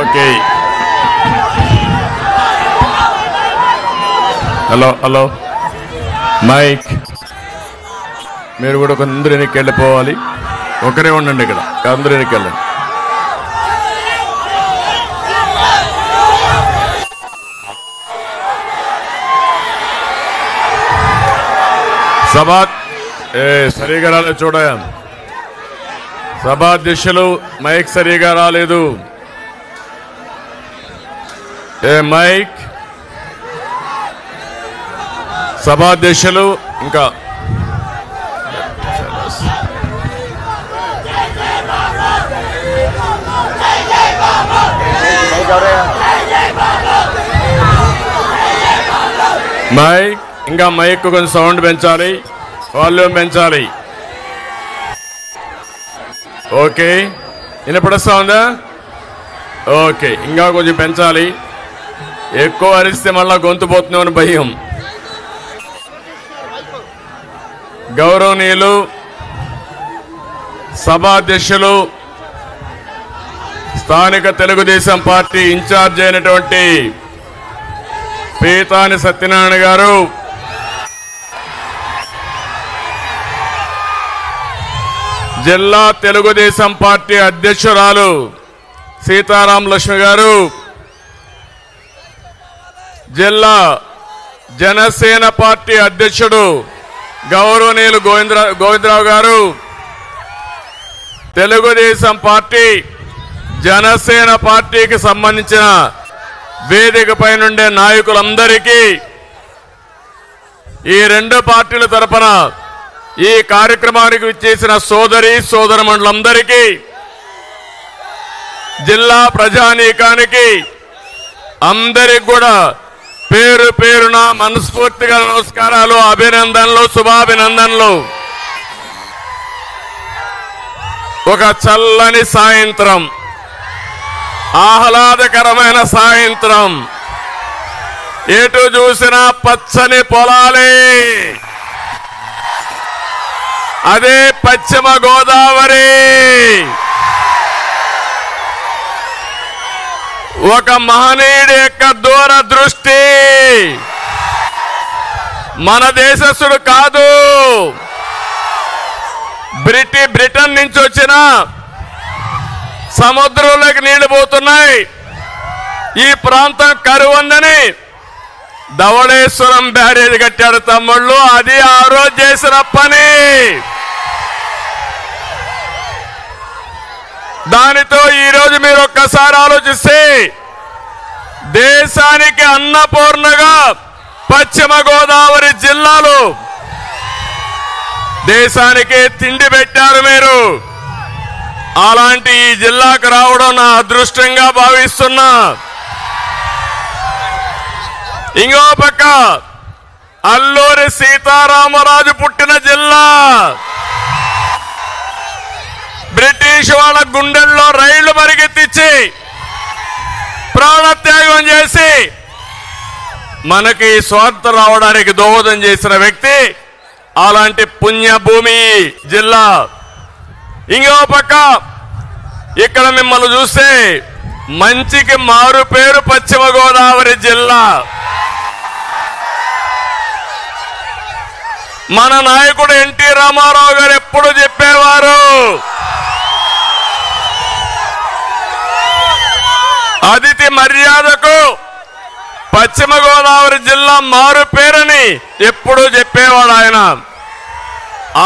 Okay. Hello hello mic, మీరు కూడా అందరూ వెనక్కి వెళ్ళిపోవాలి. ఒకరే ఉండండి ఇక్కడ, అందరూ వెనక్కి వెళ్ళండి. సభా సరిగా రాలేదు చూడయా, సభాధ్యక్షులు మైక్ సరిగా రాలేదు. మైక్ సభాధ్యక్షులు ఇంకా మైక్ ఇంకా మైక్ కొంచెం సౌండ్ పెంచాలి, వాల్యూమ్ పెంచాలి. ఓకే, వినపడస్తా ఉందా? ఓకే, ఇంకా కొంచెం పెంచాలి. ఎక్కువ అరిస్తే మళ్ళా గొంతు పోతుందేమని భయం. గౌరవనీయులు సభాధ్యక్షులు, స్థానిక తెలుగుదేశం పార్టీ ఇన్ఛార్జ్ అయినటువంటి పీతాని సత్యనారాయణ గారు, జిల్లా తెలుగుదేశం పార్టీ అధ్యక్షురాలు సీతారాం లక్ష్మి గారు, జిల్లా జనసేన పార్టీ అధ్యక్షుడు గౌరవనీయులు గోవిందరావు గారు, తెలుగుదేశం పార్టీ జనసేన పార్టీకి సంబంధించిన వేదికపై నుండే నాయకులందరికీ, ఈ రెండు పార్టీల తరపున ఈ కార్యక్రమానికి విచ్చేసిన సోదరి సోదరమణులందరికీ, జిల్లా ప్రజానీకానికి అందరికి కూడా పేరు పేరున మనస్ఫూర్తిగా నమస్కారాలు, అభినందనలు, శుభాభినందనలు. ఒక చల్లని సాయంత్రం, ఆహ్లాదకరమైన సాయంత్రం, ఎటు చూసినా పచ్చని పొలాలే. అదే పశ్చిమ గోదావరి. ఒక మహనీయుడి యొక్క దూరదృష్టి. మన దేశస్థుడు కాదు, బ్రిటన్ నుంచి వచ్చిన సముద్రంలోకి నీళ్లు పోతున్నాయి, ఈ ప్రాంతం కరువుందని ధవళేశ్వరం బ్యారేజ్ కట్టాడు తమ్ముళ్ళు. అది ఆ రోజు చేసిన పని. దానితో ఈరోజు మీరు ఒక్కసారి ఆలోచిస్తే, దేశానికి అన్నపూర్ణగా పశ్చిమ గోదావరి జిల్లాలు దేశానికి తిండి పెట్టారు మీరు. అలాంటి ఈ జిల్లాకు రావడం నా అదృష్టంగా భావిస్తున్నా. ఇంకో పక్క అల్లూరి సీతారామరాజు పుట్టిన జిల్లా. బ్రిటిష్ వాళ్ళ గుండెల్లో రైళ్లు పరిగెత్తించి ప్రాణత్యాగం చేసి మనకి స్వాతంత్రం రావడానికి దోహదం చేసిన వ్యక్తి. అలాంటి పుణ్యభూమి జిల్లా. ఇంకో పక్క ఇక్కడ మిమ్మల్ని చూస్తే మంచికి మారు పేరు పశ్చిమ గోదావరి జిల్లా. మన నాయకుడు ఎన్టీ రామారావు గారు ఎప్పుడు చెప్పేవారు, అతిథి మర్యాదకు పశ్చిమ గోదావరి జిల్లా మారు పేరని ఎప్పుడూ చెప్పేవాడు ఆయన.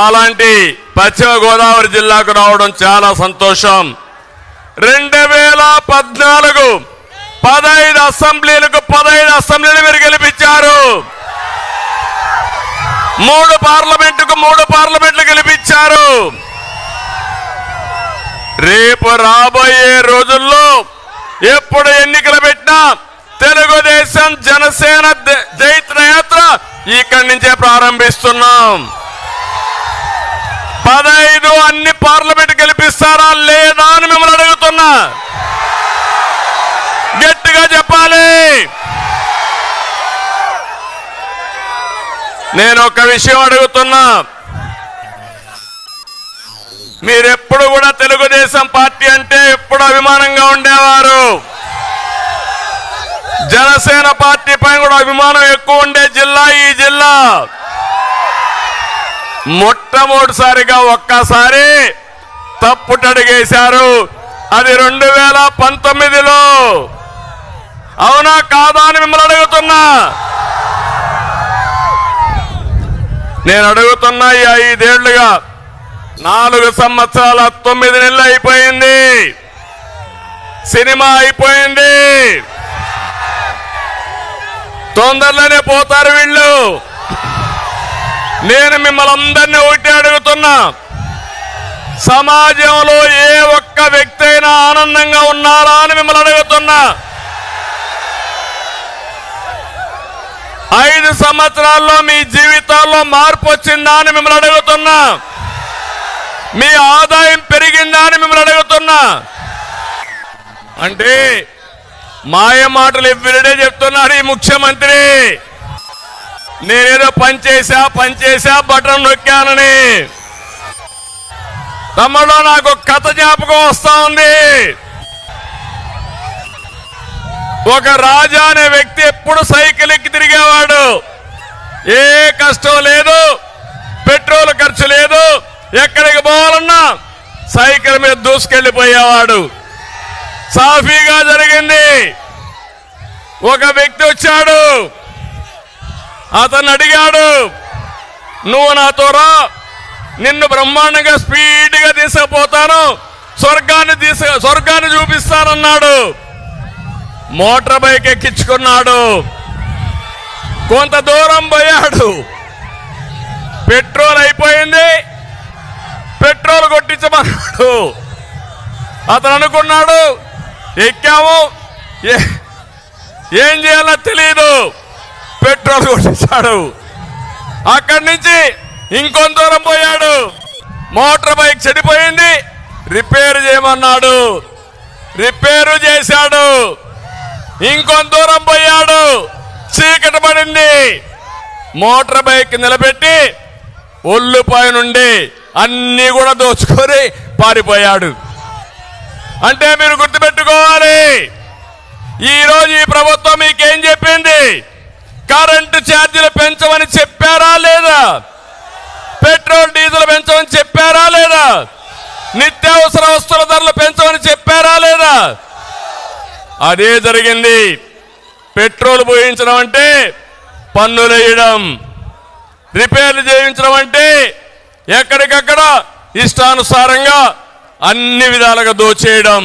అలాంటి పశ్చిమ గోదావరి జిల్లాకు రావడం చాలా సంతోషం. 2014 15 అసెంబ్లీలకు 15 అసెంబ్లీలు మీరు గెలిపించారు. 3 పార్లమెంటుకు 3 పార్లమెంట్లు గెలిపించారు. రేపు రాబోయే రోజుల్లో ఎప్పుడు ఎన్నికలు పెట్టినా తెలుగుదేశం జనసేన జైత్రయాత్ర ఇక్కడి నుంచే ప్రారంభిస్తున్నాం. 15 అన్ని పార్లమెంట్ గెలిపిస్తారా లేదా అని మిమ్మల్ని అడుగుతున్నా. గట్టిగా చెప్పాలి. నేను ఒక విషయం అడుగుతున్నా, మీరెప్పుడు కూడా తెలుగుదేశం పార్టీ అంటే ఎప్పుడు అభిమానంగా ఉండేవారు. పార్టీ పైన కూడా అభిమానం ఎక్కువ ఉండే జిల్లా ఈ జిల్లా. మొట్టమొదటిసారిగా ఒక్కసారి తప్పుటడుగేశారు. అది 2019లో. అవునా కాదా అని మిమ్మల్ని అడుగుతున్నా. నేను అడుగుతున్నా, ఈ 5 ఏళ్లుగా 4 సంవత్సరాల 9 నెలలు అయిపోయింది. సినిమా అయిపోయింది. తొందరలోనే పోతారు వీళ్ళు. నేను మిమ్మల్ని అందరినీ ఒకటి అడుగుతున్నా, సమాజంలో ఏ ఒక్క వ్యక్తి అయినా ఆనందంగా ఉన్నారా అని మిమ్మల్ని అడుగుతున్నా. 5 సంవత్సరాల్లో మీ జీవితాల్లో మార్పు వచ్చిందా అని మిమ్మల్ని అడుగుతున్నా. మీ ఆదాయం పెరిగిందా అని మిమ్మల్ని అడుగుతున్నా. అంటే మాయ మాటలు ఎవ్రీడే చెప్తున్నారు ఈ ముఖ్యమంత్రి. నేనేదో పనిచేసా బటన్ నొక్కానని. తమ్ముడు, నాకు కథ జ్ఞాపకం వస్తా ఉంది. ఒక రాజా అనే వ్యక్తి ఎప్పుడు సైకిల్ ఎక్కి తిరిగేవాడు. ఏ కష్టం లేదు, పెట్రోల్ ఖర్చు లేదు, ఎక్కడికి పోవాలన్నా సైకిల్ మీద దూసుకెళ్లిపోయేవాడు. సాఫీగా జరిగింది. ఒక వ్యక్తి వచ్చాడు, అతను అడిగాడు, నువ్వు నాతో రా, నిన్ను బ్రహ్మాండంగా స్పీడ్గా తీసుకుపోతాను, స్వర్గాన్ని చూపిస్తానన్నాడు. Motor bike ఎక్కించుకున్నాడు. కొంత దూరం పోయాడు, పెట్రోల్ అయిపోయింది. పెట్రోల్ కొట్టించమన్నాడు. అతను అనుకున్నాడు, ఎక్కాము, ఏం చేయాలో తెలియదు, పెట్రోల్ కొట్టించాడు. అక్కడి నుంచి ఇంకొంత దూరం పోయాడు, మోటార్ బైక్ చెడిపోయింది, రిపేర్ చేయమన్నాడు. రిపేరు చేశాడు. ఇంకొంత దూరం పోయాడు, చీకటి పడింది. మోటార్ బైక్ నిలబెట్టి ఒళ్ళుపై నుండి అన్ని కూడా దోచుకొని పారిపోయాడు. అంటే మీరు గుర్తుపెట్టుకోవాలి, ఈరోజు ఈ ప్రభుత్వం మీకేం చెప్పింది? కరెంటు ఛార్జీలు పెంచమని చెప్పారా లేదా? పెట్రోల్ డీజిల్ పెంచమని చెప్పారా లేదా? నిత్యావసర వస్తువుల ధరలు పెంచమని చెప్పారా లేదా? అదే జరిగింది. పెట్రోల్ పోయించడం అంటే పన్నులు వేయడం, రిపేర్లు చేయించడం అంటే ఎక్కడికక్కడ ఇష్టానుసారంగా అన్ని విధాలుగా దోచేయడం.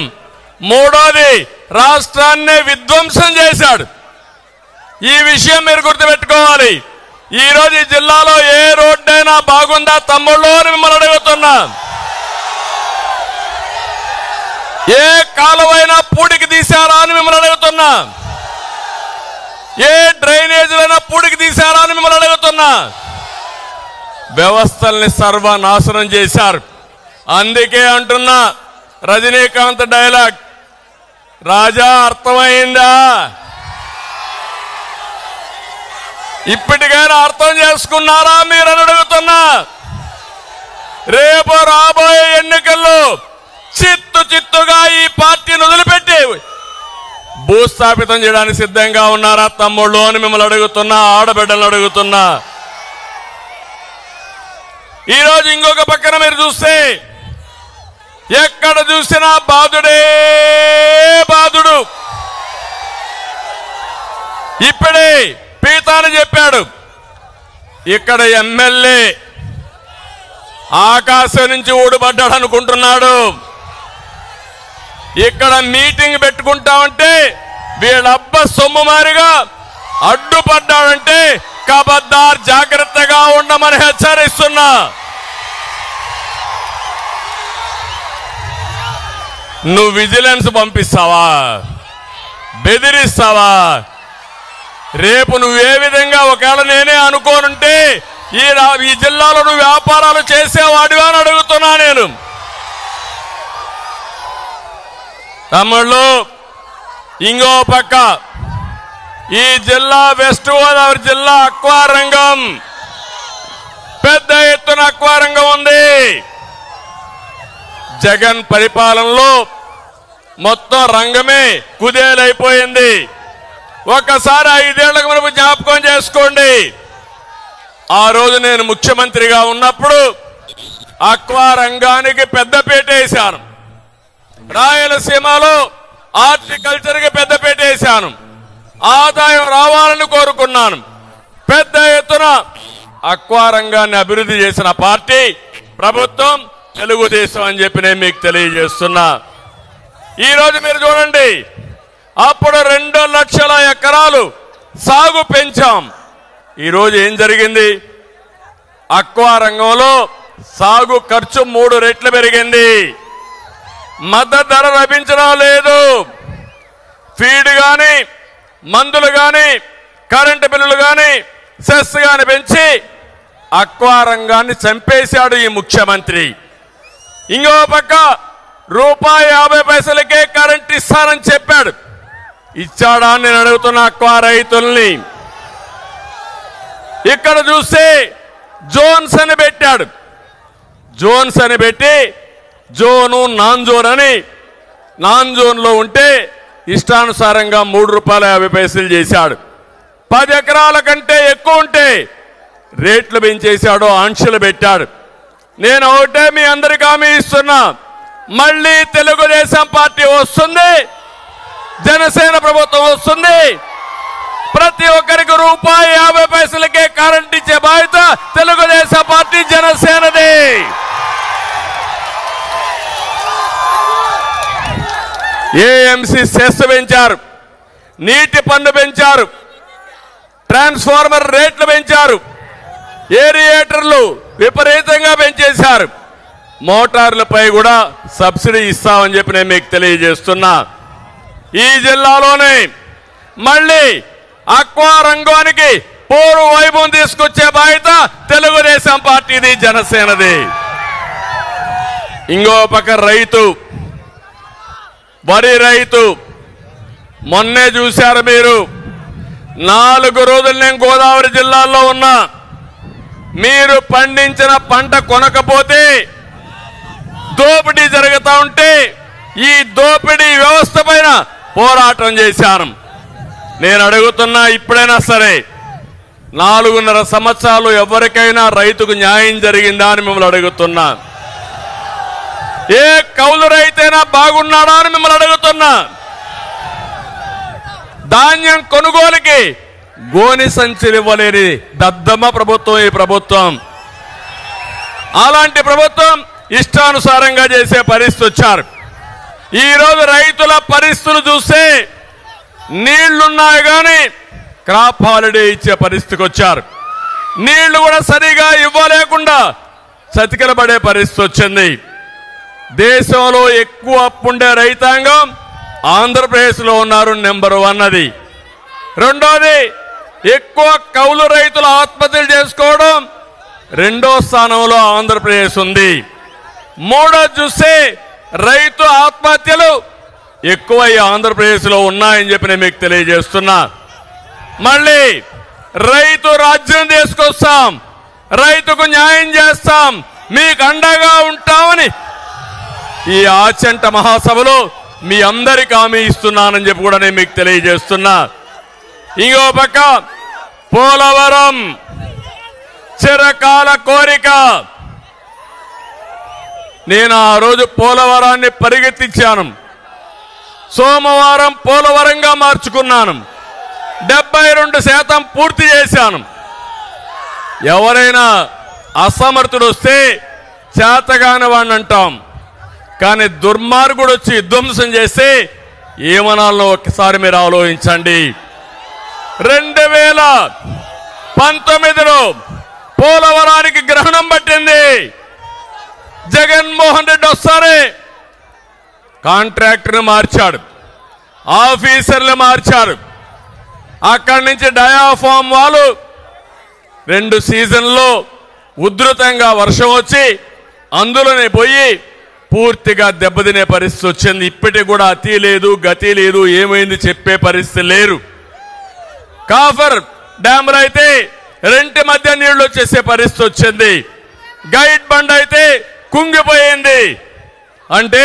మూడోది, రాష్ట్రాన్నే విధ్వంసం చేశాడు. ఈ విషయం మీరు గుర్తుపెట్టుకోవాలి. ఈరోజు ఈ జిల్లాలో ఏ రోడ్డైనా బాగుందా తమ్ముళ్ళు అని మిమ్మల్ని అడుగుతున్నా. ఏ కాలువైనా పూడికి తీశారా అని మిమ్మల్ని అడుగుతున్నా. ఏ డ్రైనేజీలైనా పూడికి తీశారా అని మిమ్మల్ని అడుగుతున్నా. వ్యవస్థల్ని సర్వనాశనం చేశారు. అందుకే అంటున్నా, రజనీకాంత్ డైలాగ్, రాజా అర్థమైందా? ఇప్పటికైనా అర్థం చేసుకున్నారా మీరు అని అడుగుతున్నా. రేపు రాబోయే ఎన్నికల్లో చిత్తుగా ఈ పార్టీని వదిలిపెట్టి భూస్థాపితం చేయడానికి సిద్ధంగా ఉన్నారా తమ్ముళ్ళు అని మిమ్మల్ని అడుగుతున్నా, ఆడబిడ్డలను అడుగుతున్నా. ఈరోజు ఇంకొక పక్కన మీరు చూస్తే ఎక్కడ చూసినా బాధుడే బాధుడు. ఇప్పుడే పీతాని చెప్పాడు, ఇక్కడ ఎమ్మెల్యే ఆకాశం నుంచి ఊడిపడ్డాడు అనుకుంటున్నాడు. ఇక్కడ మీటింగ్ పెట్టుకుంటామంటే వీళ్ళబ్బ సొమ్ము మారిగా అడ్డుపడ్డాడంటే కబద్దార్, జాగ్రత్తగా ఉండమని హెచ్చరిస్తున్నా. నువ్వు విజిలెన్స్ పంపిస్తావా? బెదిరిస్తావా? రేపు నువ్వే విధంగా ఒకవేళ నేనే అనుకోనుంటే ఈ జిల్లాలో నువ్వు వ్యాపారాలు చేసేవాడివా అని అడుగుతున్నా నేను. తమ్ముళ్ళు, ఇంకో పక్క ఈ జిల్లా వెస్ట్ గోదావరి జిల్లా అక్వా రంగం, పెద్ద ఎత్తున అక్వా రంగం ఉంది. జగన్ పరిపాలనలో మొత్తం రంగమే కుదేలైపోయింది. ఒకసారి 5 ఏళ్లకు మనకు జ్ఞాపకం చేసుకోండి. ఆ రోజు నేను ముఖ్యమంత్రిగా ఉన్నప్పుడు అక్వా రంగానికి పెద్దపీట వేశాను. రాయలసీమలో హార్టికల్చర్కి పెద్దపీట వేశాను. ఆదాయం రావాలని కోరుకున్నాను. పెద్ద ఎత్తున అక్వా రంగాన్ని అభివృద్ధి చేసిన పార్టీ ప్రభుత్వం తెలుగుదేశం అని చెప్పి నేను మీకు తెలియజేస్తున్నా. ఈరోజు మీరు చూడండి, అప్పుడు 2 లక్షల ఎకరాలు సాగు పెంచాం. ఈరోజు ఏం జరిగింది? అక్వా రంగంలో సాగు ఖర్చు 3 రెట్లు పెరిగింది. మద్దతు ధర లభించడం లేదు. ఫీడ్ కానీ, మందులు కానీ, కరెంటు బిల్లులు కానీ, సెస్ కానీ పెంచి అక్వా రంగాన్ని చంపేశాడు ఈ ముఖ్యమంత్రి. ఇంకో పక్క ₹1.50కే కరెంట్ ఇస్తానని చెప్పాడు. ఇచ్చాడా అని నేను అడుగుతున్న అక్వా రైతుల్ని. ఇక్కడ చూస్తే జోన్స్ అని పెట్టాడు. జోన్స్ అని పెట్టి జోను నాన్ జోన్ అని, నాన్ జోన్లో ఉంటే ఇష్టానుసారంగా ₹3.50 చేశాడు. 10 ఎకరాల కంటే ఎక్కువ ఉంటే రేట్లు పెంచేశాడు, ఆంక్షలు పెట్టాడు. నేను ఒకటే మీ అందరికీ హామీ ఇస్తున్నా, మళ్ళీ తెలుగుదేశం పార్టీ వస్తుంది, జనసేన ప్రభుత్వం వస్తుంది. ప్రతి ఒక్కరికి ₹1.50కే కరెంట్ ఇచ్చే బాధ్యత తెలుగుదేశం పార్టీ, జనసేనది. ఏఎంసీ సెస్ పెంచారు, నీటి పన్ను పెంచారు, ట్రాన్స్ఫార్మర్ రేట్లు పెంచారు, ఏరియేటర్లు విపరీతంగా పెంచేశారు. మోటార్లపై కూడా సబ్సిడీ ఇస్తామని చెప్పి నేను మీకు తెలియజేస్తున్నా. ఈ జిల్లాలోనే మళ్ళీ అక్వా రంగానికి పూర్వ వైభవం తీసుకొచ్చే బాధ్యత తెలుగుదేశం పార్టీది, జనసేనది. ఇంకో పక్క రైతు, వరి రైతు. మొన్నే చూశారు మీరు, 4 రోజులు నేను గోదావరి జిల్లాలో ఉన్నా. మీరు పండించిన పంట కొనకపోతే దోపిడీ జరుగుతూ ఉంటే ఈ దోపిడీ వ్యవస్థ పైన పోరాటం చేశాను. నేను అడుగుతున్నా, ఇప్పుడైనా సరే 4.5 సంవత్సరాలు ఎవరికైనా రైతుకు న్యాయం జరిగిందా అని మిమ్మల్ని అడుగుతున్నా. ఏ కౌలు రైతైనా బాగున్నాడా అని మిమ్మల్ని అడుగుతున్నా. ధాన్యం కొనుగోలుకి గోని సంచులు ఇవ్వలేని దద్దమ్మ ప్రభుత్వం ఈ ప్రభుత్వం. అలాంటి ప్రభుత్వం ఇష్టానుసారంగా చేసే పరిస్థితి వచ్చారు. ఈరోజు రైతుల పరిస్థితులు చూస్తే నీళ్లున్నాయి కానీ క్రాప్ హాలిడే ఇచ్చే పరిస్థితికి వచ్చారు. నీళ్లు కూడా సరిగా ఇవ్వలేకుండా చతికిలబడే పరిస్థితి వచ్చింది. దేశంలో ఎక్కువ అప్పుండే రైతాంగం ఆంధ్రప్రదేశ్లో ఉన్నారు, నెంబర్ 1 అది. రెండోది, ఎక్కువ కౌలు రైతులు ఆత్మహత్యలు చేసుకోవడం 2వ స్థానంలో ఆంధ్రప్రదేశ్ ఉంది. మూడోది చూస్తే రైతు ఆత్మహత్యలు ఎక్కువ ఆంధ్రప్రదేశ్లో ఉన్నాయని చెప్పి నేను మీకు తెలియజేస్తున్నా. మళ్ళీ రైతు రాజ్యం తీసుకొస్తాం, రైతుకు న్యాయం చేస్తాం, మీకు అండగా ఉంటామని ఈ ఆచంట మహాసభలో మీ అందరికీ హామీ ఇస్తున్నానని చెప్పి కూడా నేను మీకు తెలియజేస్తున్నా. ఇంకో పక్క పోలవరం చిరకాల కోరిక. నేను ఆ రోజు పోలవరాన్ని పరిగెత్తించాను. సోమవారం పోలవరంగా మార్చుకున్నాను. 72% పూర్తి చేశాను. ఎవరైనా అసమర్థుడు వస్తే చేతగాని వాడిని అంటాం, కానీ దుర్మార్గుడు వచ్చి ధ్వంసం చేస్తే ఏమనాలో ఒక్కసారి మీరు ఆలోచించండి. 2019లో పోలవరానికి గ్రహణం పట్టింది. జగన్మోహన్ రెడ్డి వస్తారే కాంట్రాక్టర్ని మార్చాడు, ఆఫీసర్లు మార్చారు. అక్కడి నుంచి డయాఫామ్ వాళ్ళు 2 సీజన్లో ఉధృతంగా వర్షం వచ్చి అందులోనే పోయి పూర్తిగా దెబ్బతినే పరిస్థితి వచ్చింది. ఇప్పటికి కూడా అతి లేదు, గతి లేదు, ఏమైంది చెప్పే పరిస్థితి లేరు. కాఫర్ డ్యామ్ అయితే 2 మధ్య నీళ్లు వచ్చేసే పరిస్థితి వచ్చింది. గైడ్ బండ్ అయితే కుంగిపోయింది. అంటే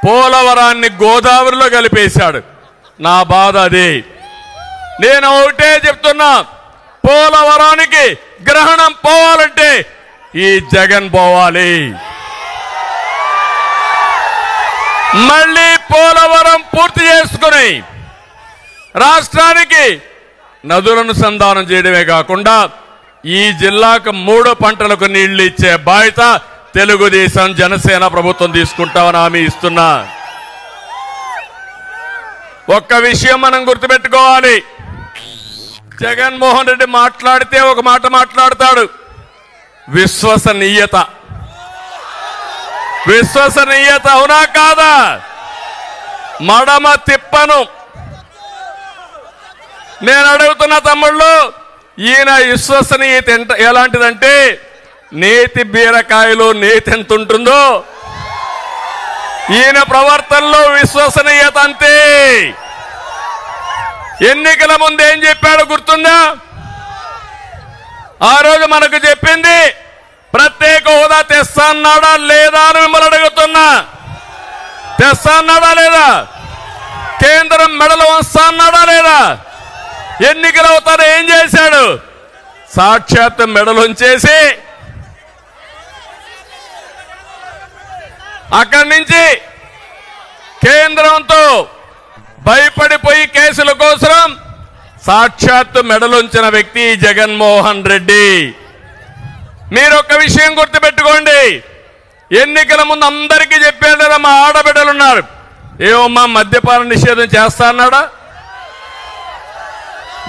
పోలవరాన్ని గోదావరిలో కలిపేశాడు. నా బాధ అది. నేను ఒకటే చెప్తున్నా, పోలవరానికి గ్రహణం పోవాలంటే ఈ జగన్ పోవాలి. మళ్ళీ పోలవరం పూర్తి చేసుకుని రాష్ట్రానికి నదులను సంధానం చేయడమే కాకుండా ఈ జిల్లాకు 3 పంటలకు నీళ్లు ఇచ్చే బాధ్యత తెలుగుదేశం జనసేన ప్రభుత్వం తీసుకుంటామని హామీ ఇస్తున్నా. ఒక్క విషయం మనం గుర్తుపెట్టుకోవాలి, జగన్మోహన్ రెడ్డి మాట్లాడితే ఒక మాట మాట్లాడతాడు, విశ్వసనీయత. విశ్వసనీయత అవునా కాదా? మడమ తిప్పను. నేను అడుగుతున్న తమ్ముళ్ళు, ఈయన విశ్వసనీయత ఎలాంటిదంటే నేతి బీరకాయలో నేతి ఎంత ఉంటుందో ఈయన ప్రవర్తనలో విశ్వసనీయత అంతే. ఎన్నికల ముందు ఏం చెప్పాడు గుర్తుందా? ఆ రోజు మనకు చెప్పింది ప్రత్యేక హోదా తెస్తాన్నాడా లేదా అని మిమ్మల్ని అడుగుతున్నా. తెస్తాన్నాడా లేదా? కేంద్రం మెడలు వస్తాన్నాడా లేదా? ఎన్నికలు అవుతారో ఏం చేశాడు? సాక్షాత్ మెడలుంచేసి అక్కడి నుంచి కేంద్రంతో భయపడిపోయి కేసుల కోసం సాక్షాత్తు మెడలుంచిన వ్యక్తి జగన్మోహన్ రెడ్డి. మీరు ఒక విషయం గుర్తుపెట్టుకోండి, ఎన్నికల ముందు అందరికీ చెప్పాడు కదా, మా ఆడబిడ్డలున్నారు, ఏమమ్మా మద్యపాన నిషేధం చేస్తా అన్నాడా?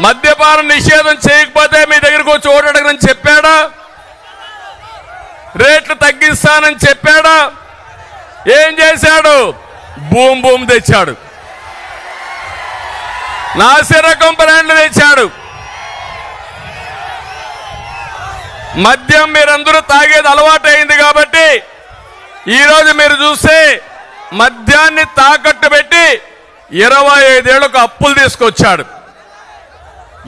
మద్యపాన నిషేధం చేయకపోతే మీ దగ్గరకు వచ్చి ఓటు అడగని చెప్పాడా? రేట్లు తగ్గిస్తానని చెప్పాడా? ఏం చేశాడు? భూమి తెచ్చాడు, నాసిరకం బ్రాండ్లు తెచ్చాడు. మద్యం మీరందరూ తాగేది అలవాటు అయింది కాబట్టి ఈరోజు మీరు చూస్తే మద్యాన్ని తాకట్టు పెట్టి 25 ఏళ్లకు అప్పులు తీసుకొచ్చాడు.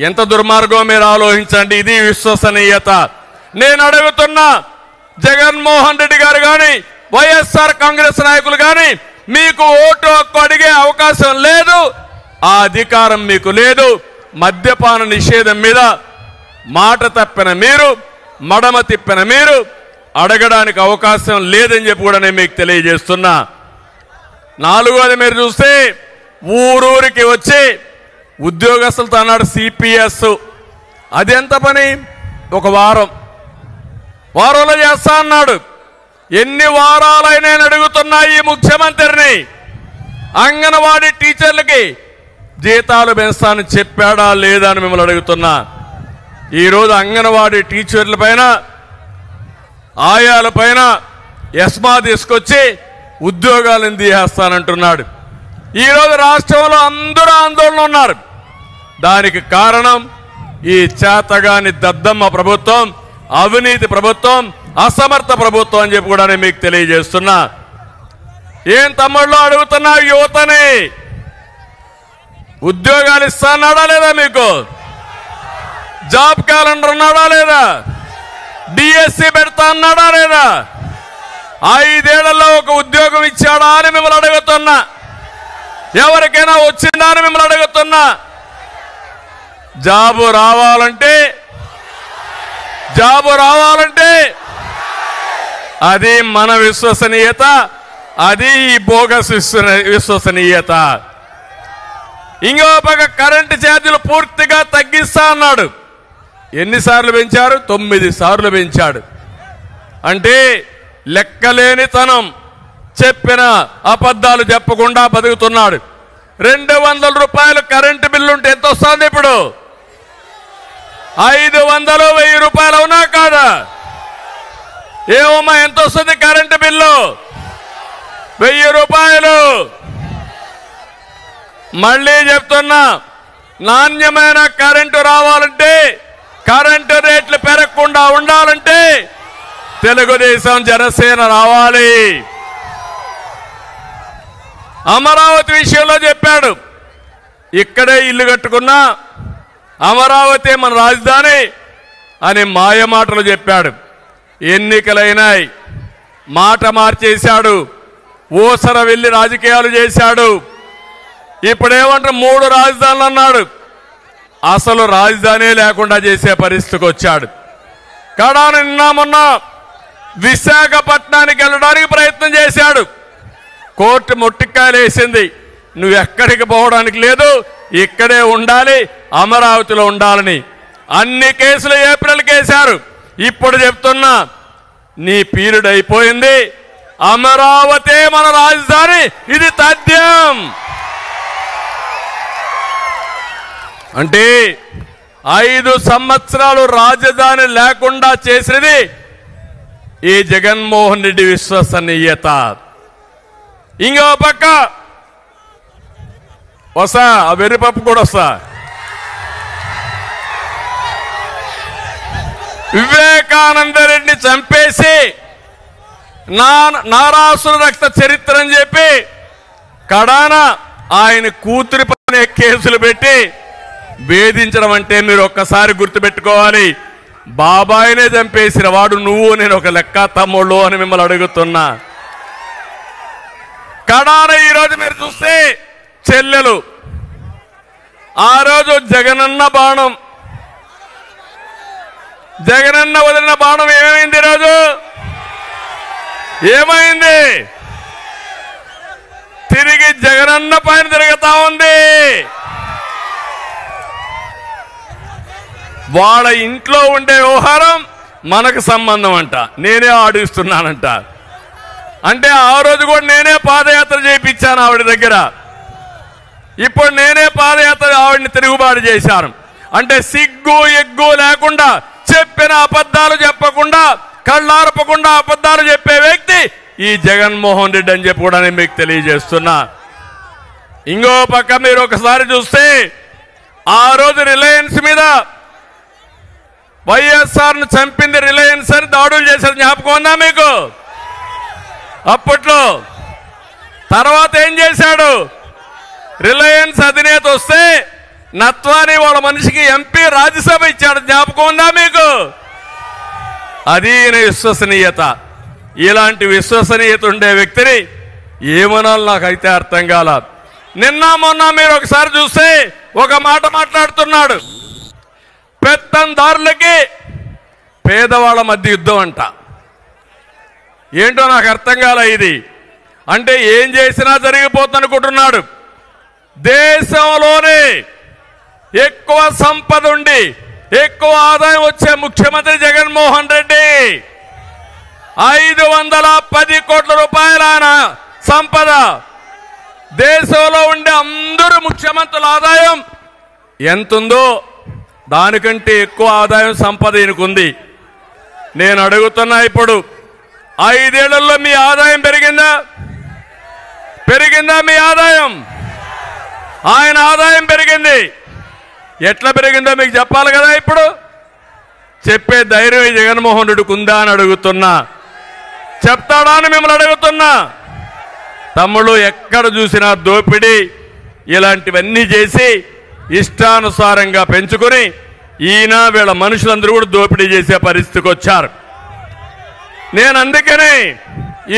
ఎంత దుర్మార్గం మీరు ఆలోచించండి. ఇది విశ్వసనీయత. నేను అడుగుతున్నా, జగన్మోహన్ రెడ్డి గారు కానీ వైఎస్ఆర్ కాంగ్రెస్ నాయకులు కానీ మీకు ఓటు హక్కు అడిగే అవకాశం లేదు, ఆ అధికారం మీకు లేదు. మద్యపాన నిషేధం మీద మాట తప్పిన మీరు, మడమ తిప్పిన మీరు అడగడానికి అవకాశం లేదని చెప్పి కూడా నేను మీకు తెలియజేస్తున్నా. 4వది మీరు చూస్తే ఊరూరికి వచ్చి ఉద్యోగస్తులతో అన్నాడు సిపిఎస్. అది ఎంత పని? ఒక వారంలో చేస్తా అన్నాడు. ఎన్ని వారాలైనా అడుగుతున్నా ఈ ముఖ్యమంత్రిని, అంగన్వాడీ టీచర్లకి జీతాలు పెంచుతానని చెప్పాడా లేదా అని మిమ్మల్ని అడుగుతున్నా. ఈరోజు అంగన్వాడీ టీచర్ల పైన, ఆయాల పైన ఎస్మా తీసుకొచ్చి ఉద్యోగాలను తీసేస్తానంటున్నాడు. ఈరోజు రాష్ట్రంలో అందరూ ఆందోళన ఉన్నారు. దానికి కారణం ఈ చేతగాని దద్దమ్మ ప్రభుత్వం, అవినీతి ప్రభుత్వం, అసమర్థ ప్రభుత్వం అని చెప్పి కూడా నేను మీకు తెలియజేస్తున్నా. ఏం తమ్ముళ్ళు అడుగుతున్నా, యువతని ఉద్యోగాలు ఇస్తాన్నాడా లేదా? మీకు జాబ్ క్యాలెండర్ ఉన్నాడా లేదా? డిఎస్సి పెడతా అన్నాడా లేదా? 5 ఏళ్లలో ఒక ఉద్యోగం ఇచ్చాడా అని మిమ్మల్ని అడుగుతున్నా. ఎవరికైనా వచ్చిందా అని మిమ్మల్ని అడుగుతున్నా. జాబు రావాలంటే అది మన విశ్వసనీయత, అది ఈ బోగస్ విశ్వసనీయత. ఇంకో పక్క కరెంటు ఛార్జీలు పూర్తిగా తగ్గిస్తా అన్నాడు. ఎన్నిసార్లు పెంచారు? 9 సార్లు పెంచాడు. అంటే లెక్కలేనితనం, చెప్పిన అబద్ధాలు చెప్పకుండా బతుకుతున్నాడు. 200 రూపాయలు కరెంటు బిల్లు ఉంటే ఎంత వస్తుంది? ఇప్పుడు 500, 1000 రూపాయలు అవునా కాదా? ఏమమ్మా ఎంత వస్తుంది కరెంటు బిల్లు? 1000 రూపాయలు. మళ్ళీ చెప్తున్నా, నాణ్యమైన కరెంటు రావాలంటే, కరెంటు రేట్లు పెరగకుండా ఉండాలంటే తెలుగుదేశం జనసేన రావాలి. అమరావతి విషయంలో చెప్పాడు, ఇక్కడే ఇల్లు కట్టుకున్నా అమరావతి మన రాజధాని అని మాయమాటలు చెప్పాడు. ఎన్నికలైనాయి, మాట మార్చేశాడు, ఊసర వెళ్ళి రాజకీయాలు చేశాడు. ఇప్పుడేమంటారు 3 రాజధానులు అన్నాడు. అసలు రాజధాని లేకుండా చేసే పరిస్థితికి వచ్చాడు. కడాన నిన్న మొన్న విశాఖపట్నానికి వెళ్ళడానికి ప్రయత్నం చేశాడు. కోర్టు మొట్టికాయలు వేసింది, నువ్వు ఎక్కడికి పోవడానికి లేదు, ఇక్కడే ఉండాలి, అమరావతిలో ఉండాలని. అన్ని కేసులు ఏప్రిల్ కేసారు. ఇప్పుడు చెప్తున్నా, నీ పీరియడ్ అయిపోయింది, అమరావతి మన రాజధాని, ఇది తథ్యం. అంటే 5 సంవత్సరాలు రాజధాని లేకుండా చేసినది ఈ జగన్మోహన్ రెడ్డి విశ్వసనీయత. ఇంకో పక్క వస్తా, ఆ వెర్రిపప్పు కూడా వస్తా. వివేకానంద రెడ్డిని చంపేసి నారాసుర రక్త చరిత్ర అని చెప్పి కడాన ఆయన కూతురి పైన కేసులు పెట్టి వేధించడం అంటే మీరు ఒక్కసారి గుర్తుపెట్టుకోవాలి. బాబాయినే చంపేసిన వాడు నువ్వు నేను ఒక లెక్క తమ్ముళ్ళు అని మిమ్మల్ని అడుగుతున్నా. కడాన ఈరోజు మీరు చూస్తే చెల్లెలు, ఆ రోజు జగనన్న బాణం, జగనన్న వదిలిన బాణం ఏమైంది? ఈరోజు ఏమైంది? తిరిగి జగనన్న పైన తిరుగుతా ఉంది. వాళ్ళ ఇంట్లో ఉండే వ్యవహారం మనకు సంబంధం అంట, నేనే ఆడిస్తున్నానంట. అంటే ఆ రోజు కూడా నేనే పాదయాత్ర చేయించాను ఆవిడ దగ్గర, ఇప్పుడు నేనే పాదయాత్ర ఆవిడని తిరుగుబాటు చేశాను. అంటే సిగ్గు ఎగ్గు లేకుండా, చెప్పిన అబద్ధాలు చెప్పకుండా, కళ్ళార్పకుండా అబద్ధాలు చెప్పే వ్యక్తి ఈ జగన్మోహన్ రెడ్డి అని చెప్పి కూడా నేను మీకు తెలియజేస్తున్నా. ఇంకో పక్క మీరు ఒకసారి చూస్తే ఆ రోజు రిలయన్స్ మీద వైఎస్ఆర్ను చంపింది రిలయన్స్ అని దాడులు చేశారు, జ్ఞాపకం ఉందా మీకు? అప్పట్లో తర్వాత ఏం చేశాడు? రిలయన్స్ అధినేత వస్తే నత్వాని వాళ్ళ మనిషికి ఎంపీ రాజ్యసభ ఇచ్చాడు, జ్ఞాపకం ఉందా మీకు? అది విశ్వసనీయత. ఇలాంటి విశ్వసనీయత ఉండే వ్యక్తిని ఏమనాలి నాకైతే అర్థం కాల. నిన్న మొన్న మీరు ఒకసారి చూస్తే ఒక మాట మాట్లాడుతున్నాడు, పెత్తందారులకి పేదవాళ్ళ మధ్య యుద్ధం అంట. ఏంటో నాకు అర్థం కాల ఇది. అంటే ఏం చేసినా జరిగిపోతుందనుకుంటున్నాడు. దేశంలోనే ఎక్కువ సంపద ఉండి ఎక్కువ ఆదాయం వచ్చే ముఖ్యమంత్రి జగన్మోహన్ రెడ్డి. 510 కోట్ల రూపాయల సంపద. దేశంలో ఉండే అందరూ ముఖ్యమంత్రుల ఆదాయం ఎంతుందో దానికంటే ఎక్కువ ఆదాయం సంపద ఈయనకుంది. నేను అడుగుతున్నా, ఇప్పుడు 5 ఏళ్లలో మీ ఆదాయం పెరిగిందా? పెరిగిందా మీ ఆదాయం? ఆయన ఆదాయం పెరిగింది. ఎట్లా పెరిగిందో మీకు చెప్పాలి కదా. ఇప్పుడు చెప్పే ధైర్యం ఈ జగన్మోహన్ రెడ్డికి ఉందా అని అడుగుతున్నా. చెప్తాడా అని మిమ్మల్ని అడుగుతున్నా. తమ్ముళ్ళు, ఎక్కడ చూసినా దోపిడీ ఇలాంటివన్నీ చేసి ఇష్టానుసారంగా పెంచుకొని ఈయన వీళ్ళ మనుషులందరూ కూడా దోపిడీ చేసే పరిస్థితికి వచ్చారు. నేను అందుకనే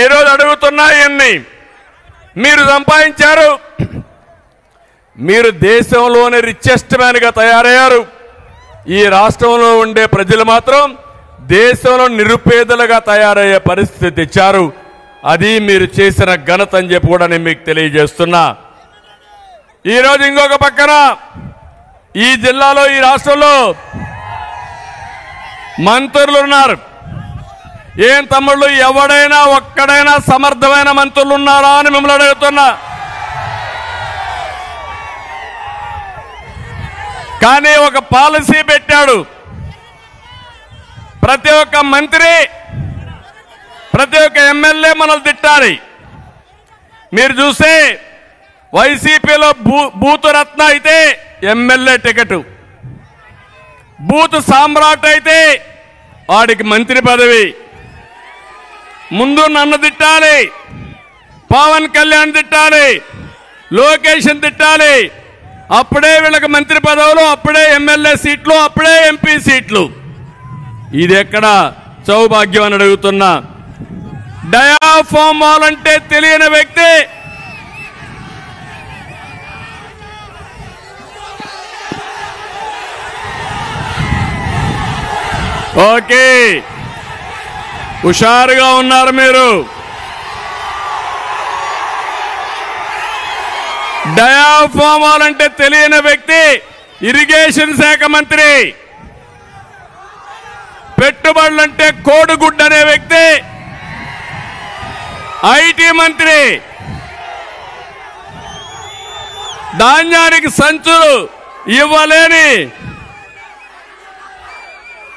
ఈరోజు అడుగుతున్నా, ఇవన్నీ మీరు సంపాదించారు, మీరు దేశంలోనే రిచెస్ట్ మ్యాన్గా తయారయ్యారు. ఈ రాష్ట్రంలో ఉండే ప్రజలు మాత్రం దేశంలో నిరుపేదలుగా తయారయ్యే పరిస్థితి తెచ్చారు. అది మీరు చేసిన ఘనత అని చెప్పి కూడా నేను మీకు తెలియజేస్తున్నా. ఈరోజు ఇంకొక పక్కన ఈ జిల్లాలో, ఈ రాష్ట్రంలో మంత్రులు ఉన్నారు. ఏం తమ్ముళ్ళు, ఎవడైనా ఒక్కడైనా సమర్థమైన మంత్రులు ఉన్నారా అని మిమ్మల్ని అడుగుతున్నా. కానీ ఒక పాలసీ పెట్టాడు, ప్రతి ఒక్క మంత్రి, ప్రతి ఒక్క ఎమ్మెల్యే మనల్ని తిట్టాలి. మీరు చూస్తే వైసీపీలో బూతు రత్న అయితే ఎమ్మెల్యే టికెట్, బూత్ సామ్రాట్ అయితే వాడికి మంత్రి పదవి. ముందు నన్ను తిట్టాలి, పవన్ కళ్యాణ్ తిట్టాలి, లోకేష్ తిట్టాలి, అప్పుడే వీళ్ళకి మంత్రి పదవులు, అప్పుడే ఎమ్మెల్యే సీట్లు, అప్పుడే ఎంపీ సీట్లు. ఇది ఎక్కడ సౌభాగ్యం అని అడుగుతున్నా. డయాఫామ్ వాల్ అంటే తెలియని వ్యక్తి ఓకే, హుషారుగా ఉన్నారు మీరు. డయాఫామ్ వాల్ అంటే తెలియని వ్యక్తి ఇరిగేషన్ శాఖ మంత్రి, పెట్టుబడులంటే కోడిగుడ్డు అనే వ్యక్తి ఐటీ మంత్రి, ధాన్యానికి సంచులు ఇవ్వలేని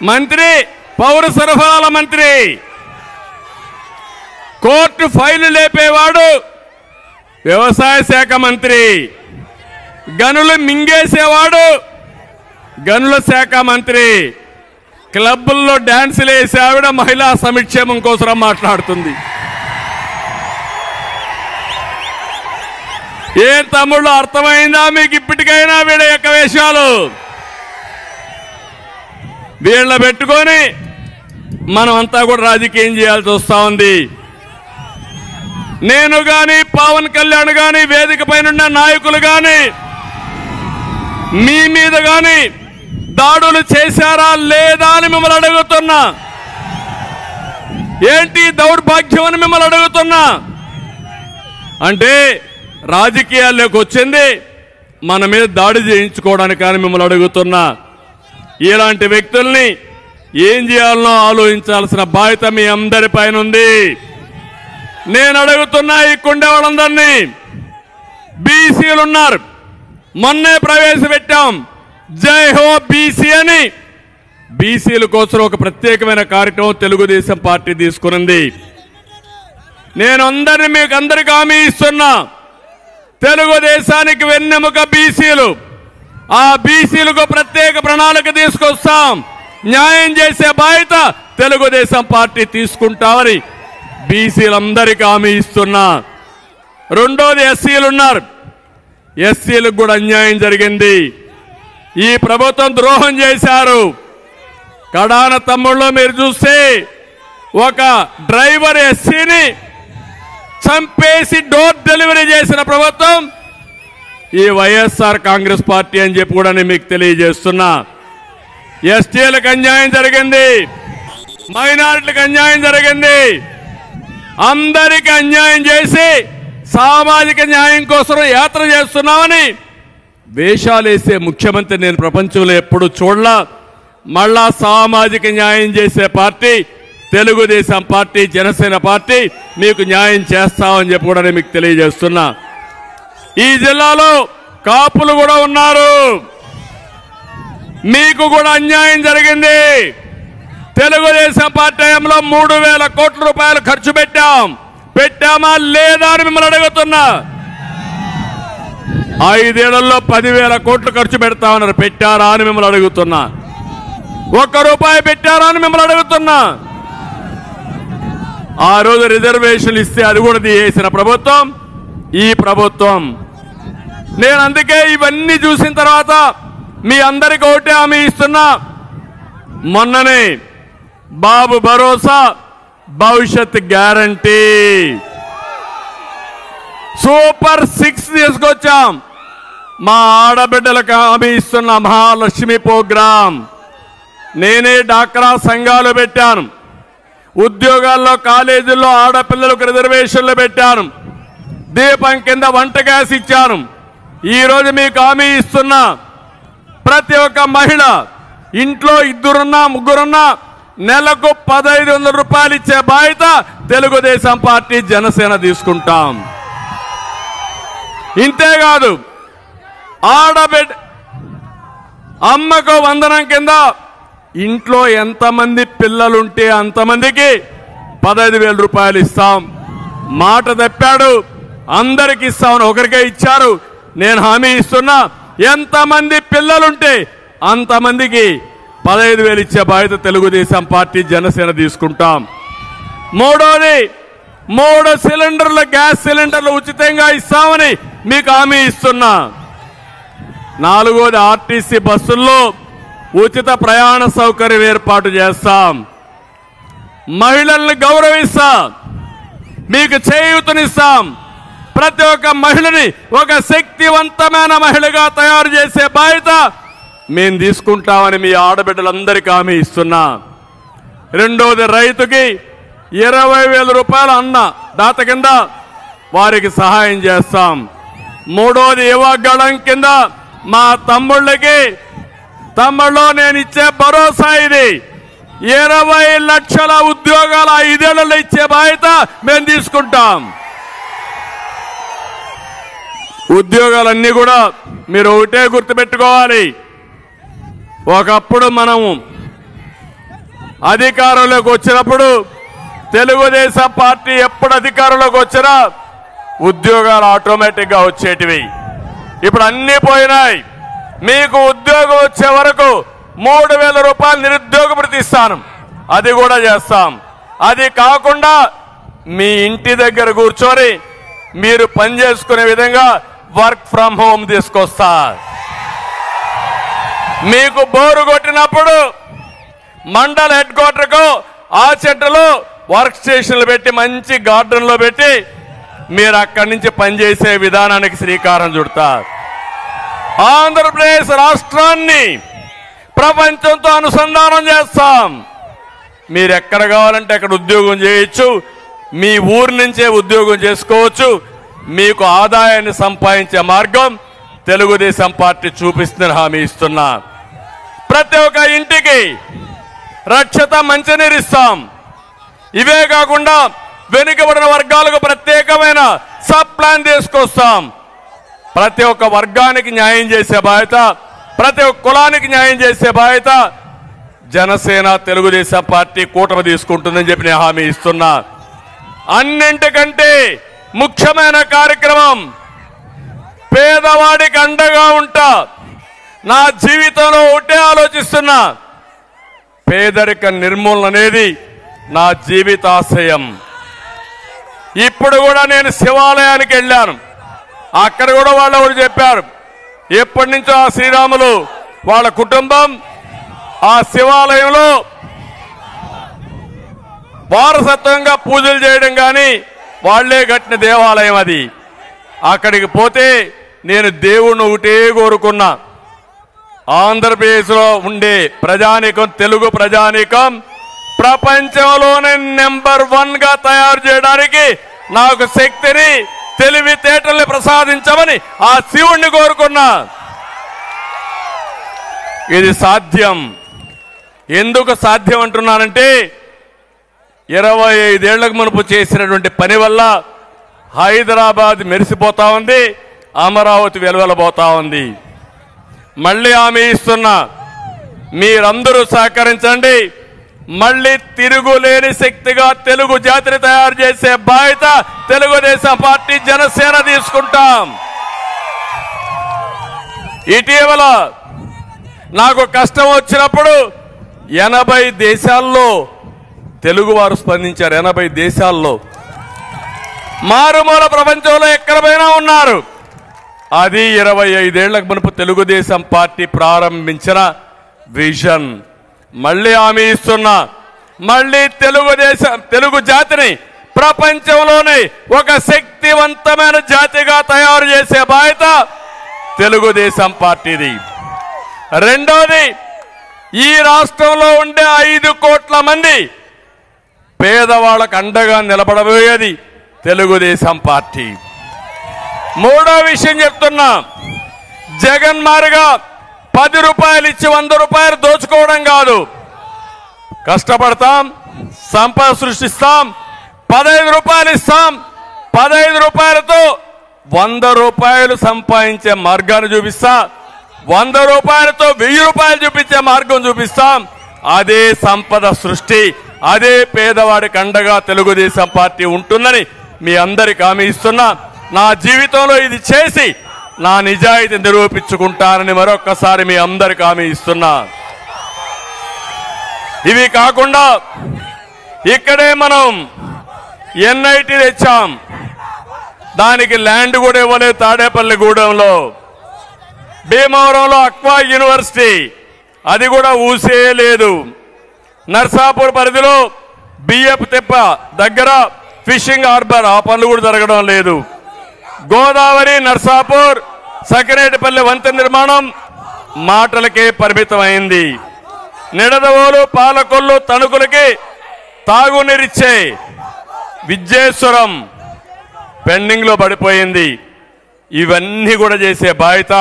మంత్రి పౌర సరఫరాల మంత్రి, కోర్టు ఫైలు లేపేవాడు వ్యవసాయ శాఖ మంత్రి, గనులు మింగేసేవాడు గనుల శాఖ మంత్రి, క్లబ్బుల్లో డాన్సులు వేసే ఆవిడ మహిళా సంక్షేమం కోసం మాట్లాడుతుంది. ఏం తమ్ముళ్ళు, అర్థమైందా మీకు ఇప్పటికైనా వీళ్ళ యొక్క వేషాలు? వీళ్ళ పెట్టుకొని మనం అంతా కూడా రాజకీయం చేయాల్సి వస్తా ఉంది. నేను గాని పవన్ కళ్యాణ్ గాని వేదిక పైన నాయకులు గాని మీ మీద గాని దాడులు చేశారా లేదా అని మిమ్మల్ని అడుగుతున్నా. ఏంటి దౌర్భాగ్యం అని మిమ్మల్ని అడుగుతున్నా. అంటే రాజకీయాల్లోకి వచ్చింది మన మీద దాడి చేయించుకోవడానికి కానీ మిమ్మల్ని అడుగుతున్నా. ఇలాంటి వ్యక్తుల్ని ఏం చేయాలనో ఆలోచించాల్సిన బాధ్యత మీ అందరి పైన ఉంది. నేను అడుగుతున్నా ఈ కుండే వాళ్ళందరినీ, బీసీలు ఉన్నారు, మొన్నే ప్రవేశపెట్టాం జై హో బీసీ అని. బీసీల కోసం ఒక ప్రత్యేకమైన కార్యక్రమం తెలుగుదేశం పార్టీ తీసుకున్నది. నేను మీకు అందరికీ హామీ ఇస్తున్నా, తెలుగుదేశానికి వెన్నెముక బీసీలు. ఆ బీసీలకు ప్రత్యేక ప్రణాళిక తీసుకొస్తాం. న్యాయం చేసే బాధ్యత తెలుగుదేశం పార్టీ తీసుకుంటామని బీసీలందరికీ హామీ ఇస్తున్నా. రెండోది ఎస్సీలు ఉన్నారు, ఎస్సీలకు కూడా అన్యాయం జరిగింది. ఈ ప్రభుత్వం ద్రోహం చేశారు. కడాన తమ్ముళ్ళు మీరు చూస్తే ఒక డ్రైవర్ ఎస్సీని చంపేసి డోర్ డెలివరీ చేసిన ప్రభుత్వం ఈ వైఎస్ఆర్ కాంగ్రెస్ పార్టీ అని చెప్పి కూడా నేను మీకు తెలియజేస్తున్నా. ఎస్టీలకు అన్యాయం జరిగింది, మైనారిటీలకు అన్యాయం జరిగింది. అందరికీ అన్యాయం చేసి సామాజిక న్యాయం కోసం యాత్ర చేస్తున్నామని వేషాలేసే ముఖ్యమంత్రి నేను ప్రపంచంలో ఎప్పుడు చూడలా. మళ్ళా సామాజిక న్యాయం చేసే party Telugu Desam party, Janasena party మీకు న్యాయం చేస్తామని చెప్పి కూడా నేను మీకు తెలియజేస్తున్నా. ఈ జిల్లాలో కాపులు కూడా ఉన్నారు, మీకు కూడా అన్యాయం జరిగింది. తెలుగుదేశం పార్టీ హయాంలో 3,000 కోట్ల రూపాయలు ఖర్చు పెట్టామా లేదా అని మిమ్మల్ని అడుగుతున్నా. 5 ఏళ్లలో 10,000 కోట్లు ఖర్చు పెడతామన్నారు, పెట్టారా అని మిమ్మల్ని అడుగుతున్నా. 1 రూపాయి పెట్టారా అని మిమ్మల్ని అడుగుతున్నా. ఆ రోజు రిజర్వేషన్లు ఇస్తే అది కూడా తీసేసిన ప్రభుత్వం ఈ ప్రభుత్వం. నేను అందుకే ఇవన్నీ చూసిన తర్వాత మీ అందరికీ ఒకటే హామీ ఇస్తున్నా. మొన్ననే బాబు భరోసా, భవిష్యత్ గ్యారంటీ, సూపర్ 6 తీసుకొచ్చాం. మా ఆడబిడ్డలకు హామీ ఇస్తున్న మహాలక్ష్మి ప్రోగ్రాం. నేనే డాక్రా సంఘాలు పెట్టాను, ఉద్యోగాల్లో కాలేజీల్లో ఆడపిల్లలకు రిజర్వేషన్లు పెట్టాను, దీపం కింద వంట గ్యాస్ ఇచ్చాను. ఈరోజు మీకు హామీ ఇస్తున్నా, ప్రతి ఒక్క మహిళ ఇంట్లో 2 ముగ్గురున్నా నెలకు 1,500 రూపాయలు ఇచ్చే బాధ్యత తెలుగుదేశం పార్టీ, జనసేన తీసుకుంటాం. ఇంతేకాదు ఆడబిడ్డ అమ్మకు వందనం కింద ఇంట్లో ఎంతమంది పిల్లలుంటే అంతమందికి 15,000 రూపాయలు ఇస్తాం. మాట తప్పాడు, అందరికి ఇస్తామని ఒకరికే ఇచ్చారు. నేను హామీ ఇస్తున్నా, ఎంతమంది పిల్లలుంటే అంతమందికి 15,000 ఇచ్చే బాధ్యత తెలుగుదేశం పార్టీ, జనసేన తీసుకుంటాం. మూడోది 3 సిలిండర్లు, గ్యాస్ సిలిండర్లు ఉచితంగా ఇస్తామని మీకు హామీ ఇస్తున్నా. నాలుగోది ఆర్టీసీ బస్సుల్లో ఉచిత ప్రయాణ సౌకర్యం ఏర్పాటు చేస్తాం. మహిళల్ని గౌరవిస్తాం, మీకు చేయూతనిస్తాం. ప్రతి ఒక్క మహిళని ఒక శక్తివంతమైన మహిళగా తయారు చేసే బాధ్యత మేము తీసుకుంటామని మీ ఆడబిడ్డలందరికీ హామీ ఇస్తున్నా. రెండోది రైతుకి 20,000 రూపాయలు అన్న దాత కింద వారికి సహాయం చేస్తాం. మూడోది యువగళం కింద మా తమ్ముళ్ళకి తమ్ముళ్ళు నేను ఇచ్చే భరోసా ఇది 20 లక్షల ఉద్యోగాలు 5 ఏళ్లలో ఇచ్చే బాధ్యత మేము తీసుకుంటాం. ఉద్యోగాలన్నీ కూడా మీరు ఒకటే గుర్తుపెట్టుకోవాలి. ఒకప్పుడు మనము అధికారంలోకి వచ్చినప్పుడు తెలుగుదేశం పార్టీ ఎప్పుడు అధికారంలోకి వచ్చినా ఉద్యోగాలు ఆటోమేటిక్గా వచ్చేటివి. ఇప్పుడు అన్నీ పోయినాయి. మీకు ఉద్యోగం వచ్చే వరకు 3,000 రూపాయలు నిరుద్యోగ భృతి ఇస్తాను, అది కూడా చేస్తాం. అది కాకుండా మీ ఇంటి దగ్గర కూర్చొని మీరు పనిచేసుకునే విధంగా వర్క్ ఫ్రమ్ హోమ్ తీసుకొస్తా. మీకు బోరు కొట్టినప్పుడు మండల హెడ్ క్వార్టర్కు ఆ చెట్టులో వర్క్ స్టేషన్లు పెట్టి మంచి గార్డెన్లో పెట్టి మీరు అక్కడి నుంచి పనిచేసే విధానానికి శ్రీకారం చుడతారు. ఆంధ్రప్రదేశ్ రాష్ట్రాన్ని ప్రపంచంతో అనుసంధానం చేస్తాం. మీరు ఎక్కడ కావాలంటే అక్కడ ఉద్యోగం చేయొచ్చు, మీ ఊరు నుంచే ఉద్యోగం చేసుకోవచ్చు. మీకు ఆదాయాన్ని సంపాదించే మార్గం తెలుగుదేశం పార్టీ చూపిస్తుందని హామీ ఇస్తున్నా. ప్రతి ఒక్క ఇంటికి రక్షిత మంచినీరు ఇస్తాం. ఇవే కాకుండా వెనుకబడిన వర్గాలకు ప్రత్యేకమైన సబ్ ప్లాన్ తీసుకొస్తాం. ప్రతి ఒక్క వర్గానికి న్యాయం చేసే బాధ్యత, ప్రతి ఒక్క కులానికి న్యాయం చేసే బాధ్యత జనసేన తెలుగుదేశం పార్టీ కూటమి తీసుకుంటుందని చెప్పి నేను హామీ ఇస్తున్నా. అన్నింటికంటే ముఖ్యమైన కార్యక్రమం పేదవాడికి అండగా ఉంటా. నా జీవితంలో ఒకటే ఆలోచిస్తున్నా, పేదరిక నిర్మూలన అనేది నా జీవితాశయం. ఇప్పుడు కూడా నేను శివాలయానికి వెళ్ళాను. అక్కడ కూడా వాళ్ళు చెప్పారు, ఎప్పటి నుంచో ఆ శ్రీరాములు వాళ్ళ కుటుంబం ఆ శివాలయంలో వారసత్వంగా పూజలు చేయడం కానీ వాళ్లే కట్టిన దేవాలయం అది. అక్కడికి పోతే నేను దేవుణ్ణి ఒకటే కోరుకున్నా, ఆంధ్రప్రదేశ్లో ఉండే ప్రజానీకం, తెలుగు ప్రజానీకం ప్రపంచంలోనే నెంబర్ 1గా తయారు చేయడానికి నాకు శక్తిని, తెలివితేటల్ని ప్రసాదించమని ఆ శివుణ్ణి కోరుకున్నా. ఇది సాధ్యం. ఎందుకు సాధ్యం అంటున్నానంటే 25 ఏళ్లకు మునుపు చేసినటువంటి పని వల్ల హైదరాబాద్ మెరిసిపోతా ఉంది, అమరావతి వెలువెలబోతా ఉంది. మళ్ళీ హామీ ఇస్తున్నా, మీరందరూ సహకరించండి. మళ్ళీ తిరుగులేని శక్తిగా తెలుగు జాతిని తయారు చేసే బాధ్యత తెలుగుదేశం పార్టీ జనసేన తీసుకుంటాం. ఇటీవల నాకు కష్టం వచ్చినప్పుడు 80 దేశాల్లో తెలుగువారు స్పందించారు. 80 దేశాల్లో, మారుమూల ప్రపంచంలో ఎక్కడ పోయినా ఉన్నారు. అది 25 ఏళ్లకు మునుపు తెలుగుదేశం పార్టీ ప్రారంభించిన విజన్. మళ్ళీ హామీ ఇస్తున్నా, మళ్ళీ తెలుగు జాతిని ప్రపంచంలోనే ఒక శక్తివంతమైన జాతిగా తయారు చేసే బాధ్యత తెలుగుదేశం పార్టీది. రెండోది, ఈ రాష్ట్రంలో ఉండే 5 కోట్ల మంది పేదవాళ్ళకు అండగా నిలబడబోయేది తెలుగుదేశం పార్టీ. మూడో విషయం చెప్తున్నా, జగన్ మారిగా 10 రూపాయలు ఇచ్చి 100 రూపాయలు దోచుకోవడం కాదు. కష్టపడతాం, సంపద సృష్టిస్తాం, 15 రూపాయలు ఇస్తాం. 15 రూపాయలతో 100 రూపాయలు సంపాదించే మార్గాన్ని చూపిస్తా. 100 రూపాయలతో 1000 రూపాయలు చూపించే మార్గం చూపిస్తాం. అదే సంపద సృష్టి, అదే పేదవాడికి అండగా తెలుగుదేశం పార్టీ ఉంటుందని మీ అందరికి హామీ ఇస్తున్నా. నా జీవితంలో ఇది చేసి నా నిజాయితీ నిరూపించుకుంటానని మరొక్కసారి మీ అందరికి హామీ ఇస్తున్నా. ఇవి కాకుండా ఇక్కడే మనం ఎన్ఐటి తెచ్చాం. దానికి ల్యాండ్ కూడా ఇవ్వలేదు. తాడేపల్లిగూడెంలో, భీమవరంలో అక్వా యూనివర్సిటీ, అది కూడా ఊసే లేదు. నర్సాపూర్ పరిధిలో బియ్యపు తిప్ప దగ్గర ఫిషింగ్ హార్బర్, ఆ పనులు కూడా జరగడం లేదు. గోదావరి, నర్సాపూర్, సకినేటిపల్లి వంతెన నిర్మాణం మాటలకే పరిమితమైంది. నిడదవోలు పాలకొల్లు తణుకులకి తాగునీరిచ్చే విద్యేశ్వరం పెండింగ్లో పడిపోయింది. ఇవన్నీ కూడా చేసే బాధ్యత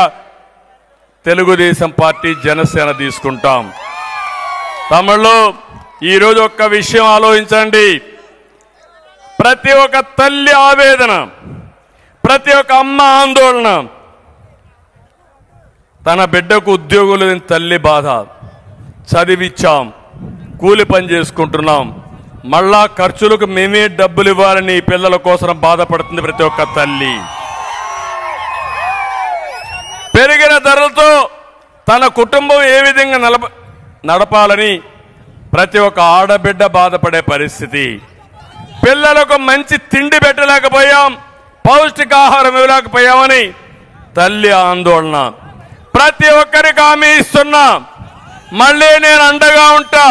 తెలుగుదేశం పార్టీ జనసేన తీసుకుంటాం. తమిళలో ఈరోజు ఒక్క విషయం ఆలోచించండి. ప్రతి ఒక్క తల్లి ఆవేదన, ప్రతి ఒక్క అమ్మ ఆందోళన, తన బిడ్డకు ఉద్యోగం లేని తల్లి బాధ. చదివిచ్చాం, కూలి పని చేసుకుంటున్నాం, మళ్ళా ఖర్చులకు మేమే డబ్బులు ఇవ్వాలని పిల్లల కోసం బాధపడుతుంది ప్రతి ఒక్క తల్లి. పెరిగిన ధరలతో తన కుటుంబం ఏ విధంగా నడపాలని ప్రతి ఒక్క ఆడబిడ్డ బాధపడే పరిస్థితి. పిల్లలకు మంచి తిండి పెట్టలేకపోయాం, పౌష్టికాహారం ఇవ్వలేకపోయామని తల్లి ఆందోళన. ప్రతి ఒక్కరికి హామీ ఇస్తున్నా, మళ్ళీ నేను అండగా ఉంటా.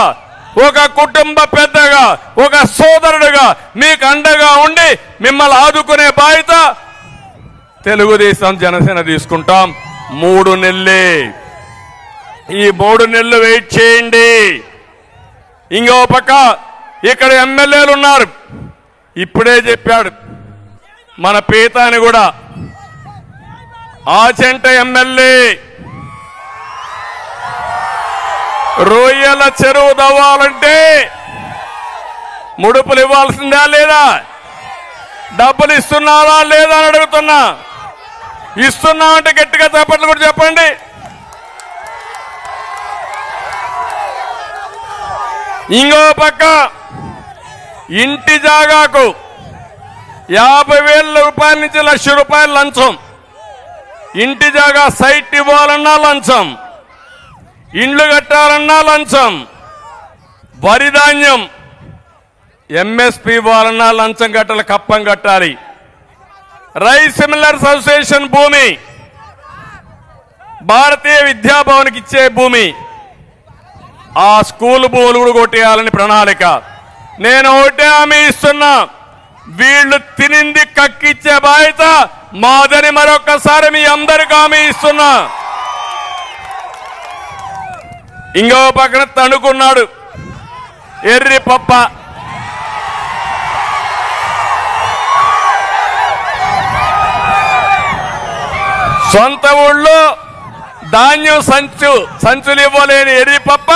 ఒక కుటుంబ పెద్దగా, ఒక సోదరుడుగా మీకు అండగా ఉండి మిమ్మల్ని ఆదుకునే బాధ్యత తెలుగుదేశం జనసేన తీసుకుంటాం. 3 నెలలే, ఈ 3 నెలలు వెయిట్ చేయండి. ఇంకో పక్క ఇక్కడ ఎమ్మెల్యేలు ఉన్నారు. ఇప్పుడే చెప్పాడు మన పీతాని కూడా, ఆచంట ఎమ్మెల్యే రొయ్యల చెరువు దవ్వాలంటే ముడుపులు ఇవ్వాల్సిందా లేదా? డబ్బులు ఇస్తున్నారా లేదా అని అడుగుతున్నా. ఇస్తున్నామంటే గట్టిగా చప్పట్లు కూడా చెప్పండి. ఇంకో పక్క ఇంటి జాగాకు 50,000 రూపాయల నుంచి 1,00,000 రూపాయలు లంచం. ఇంటి జాగా సైట్ ఇవ్వాలన్నా లంచం, ఇండ్లు కట్టాలన్నా లంచం, వరి ధాన్యం ఎంఎస్పీ ఇవ్వాలన్నా లంచం కట్టాలి, కప్పం కట్టాలి. రైస్ మిల్లర్స్ అసోసియేషన్ భూమి, భారతీయ విద్యాభవన్కి ఇచ్చే భూమి, ఆ స్కూల్ భూములు కూడా కొట్టేయాలని ప్రణాళిక. నేను ఒకటే హామీ ఇస్తున్నా, వీళ్ళు తినింది కక్కిచ్చే బాధ్యత మాదని మరొకసారి మీ అందరికి హామీ ఇస్తున్నా. ఇంకో పక్కన తణుకున్నాడు ఎర్రి పప్ప. సొంత ఊళ్ళో ధాన్యం సంచులు ఇవ్వలేని ఎర్రి పప్ప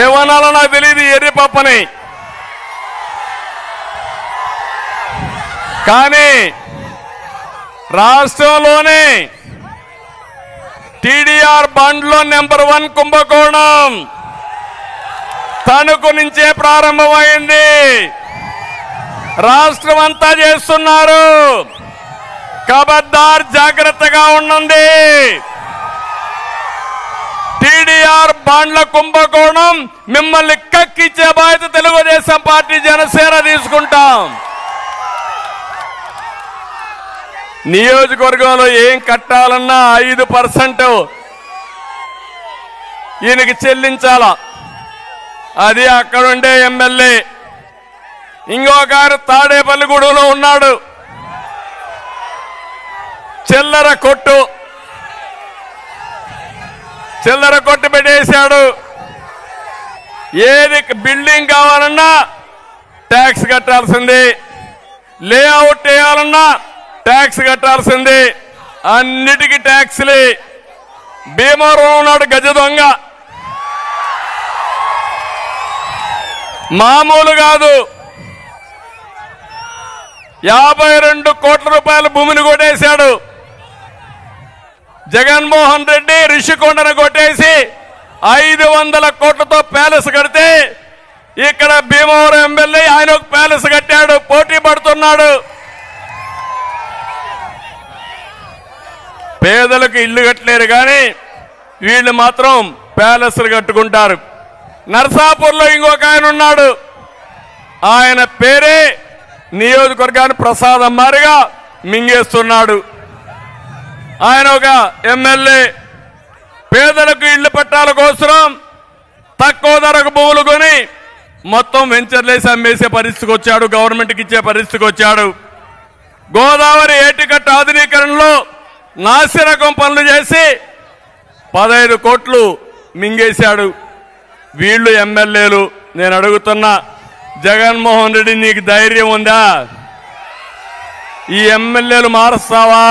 ఏమనాలో నాకు తెలియదు ఎర్రి పప్పని. కానీ రాష్ట్రంలోనే టీడీఆర్ బండ్లో నెంబర్ 1 కుంభకోణం తణుకు నుంచే ప్రారంభమైంది. రాష్ట్రం అంతా చేస్తున్నారు. ఖబర్దార్, జాగ్రత్తగా ఉండండి. టీడీఆర్ బాండ్ల కుంభకోణం మిమ్మల్ని కక్కిచ్చే బాధ్యత తెలుగుదేశం పార్టీ జనసేన తీసుకుంటాం. నియోజకవర్గంలో ఏం కట్టాలన్నా 5% ఈయనకి చెల్లించాలా. అది అక్కడుండే ఎమ్మెల్యే. ఇంకొకరు తాడేపల్లిగూడెంలో ఉన్నాడు, చిల్లర కొట్టు పెట్టేశాడు. ఏది బిల్డింగ్ కావాలన్నా ట్యాక్స్ కట్టాల్సింది, లేఅవుట్ వేయాలన్నా ట్యాక్స్ కట్టాల్సింది, అన్నిటికీ ట్యాక్స్లే. భీమవరం ఉన్నాడు గజ దొంగ, మామూలు కాదు. 52 కోట్ల రూపాయల భూమిని కొట్టేశాడు. జగన్మోహన్ రెడ్డి రిషికొండను కొట్టేసి 500 కోట్లతో ప్యాలెస్ కడితే ఇక్కడ భీమవరం ఎమ్మెల్యే ఆయన ఒక ప్యాలెస్ కట్టాడు, పోటీ పడుతున్నాడు. పేదలకు ఇల్లు కట్టలేరు కానీ వీళ్ళు మాత్రం ప్యాలెస్లు కట్టుకుంటారు. నర్సాపూర్లో ఇంకొక ఆయన ఉన్నాడు, ఆయన పేరే నియోజకవర్గాన్ని ప్రసాదం మారిగా మింగేస్తున్నాడు. ఆయన ఒక ఎమ్మెల్యే. పేదలకు ఇళ్ల పట్టాల కోసం తక్కువ ధరకు భూములు కొని మొత్తం వెంచర్లేసి అమ్మేసే పరిస్థితికి వచ్చాడు, గవర్నమెంట్కి ఇచ్చే పరిస్థితికి వచ్చాడు. గోదావరి ఏటికట్ట ఆధునీకరణలో నాసిరకం పనులు చేసి 15 కోట్లు మింగేశాడు. వీళ్ళు ఎమ్మెల్యేలు. నేను అడుగుతున్నా, జగన్మోహన్ రెడ్డి నీకు ధైర్యం ఉందా? ఈ ఎమ్మెల్యేలు మారుస్తావా?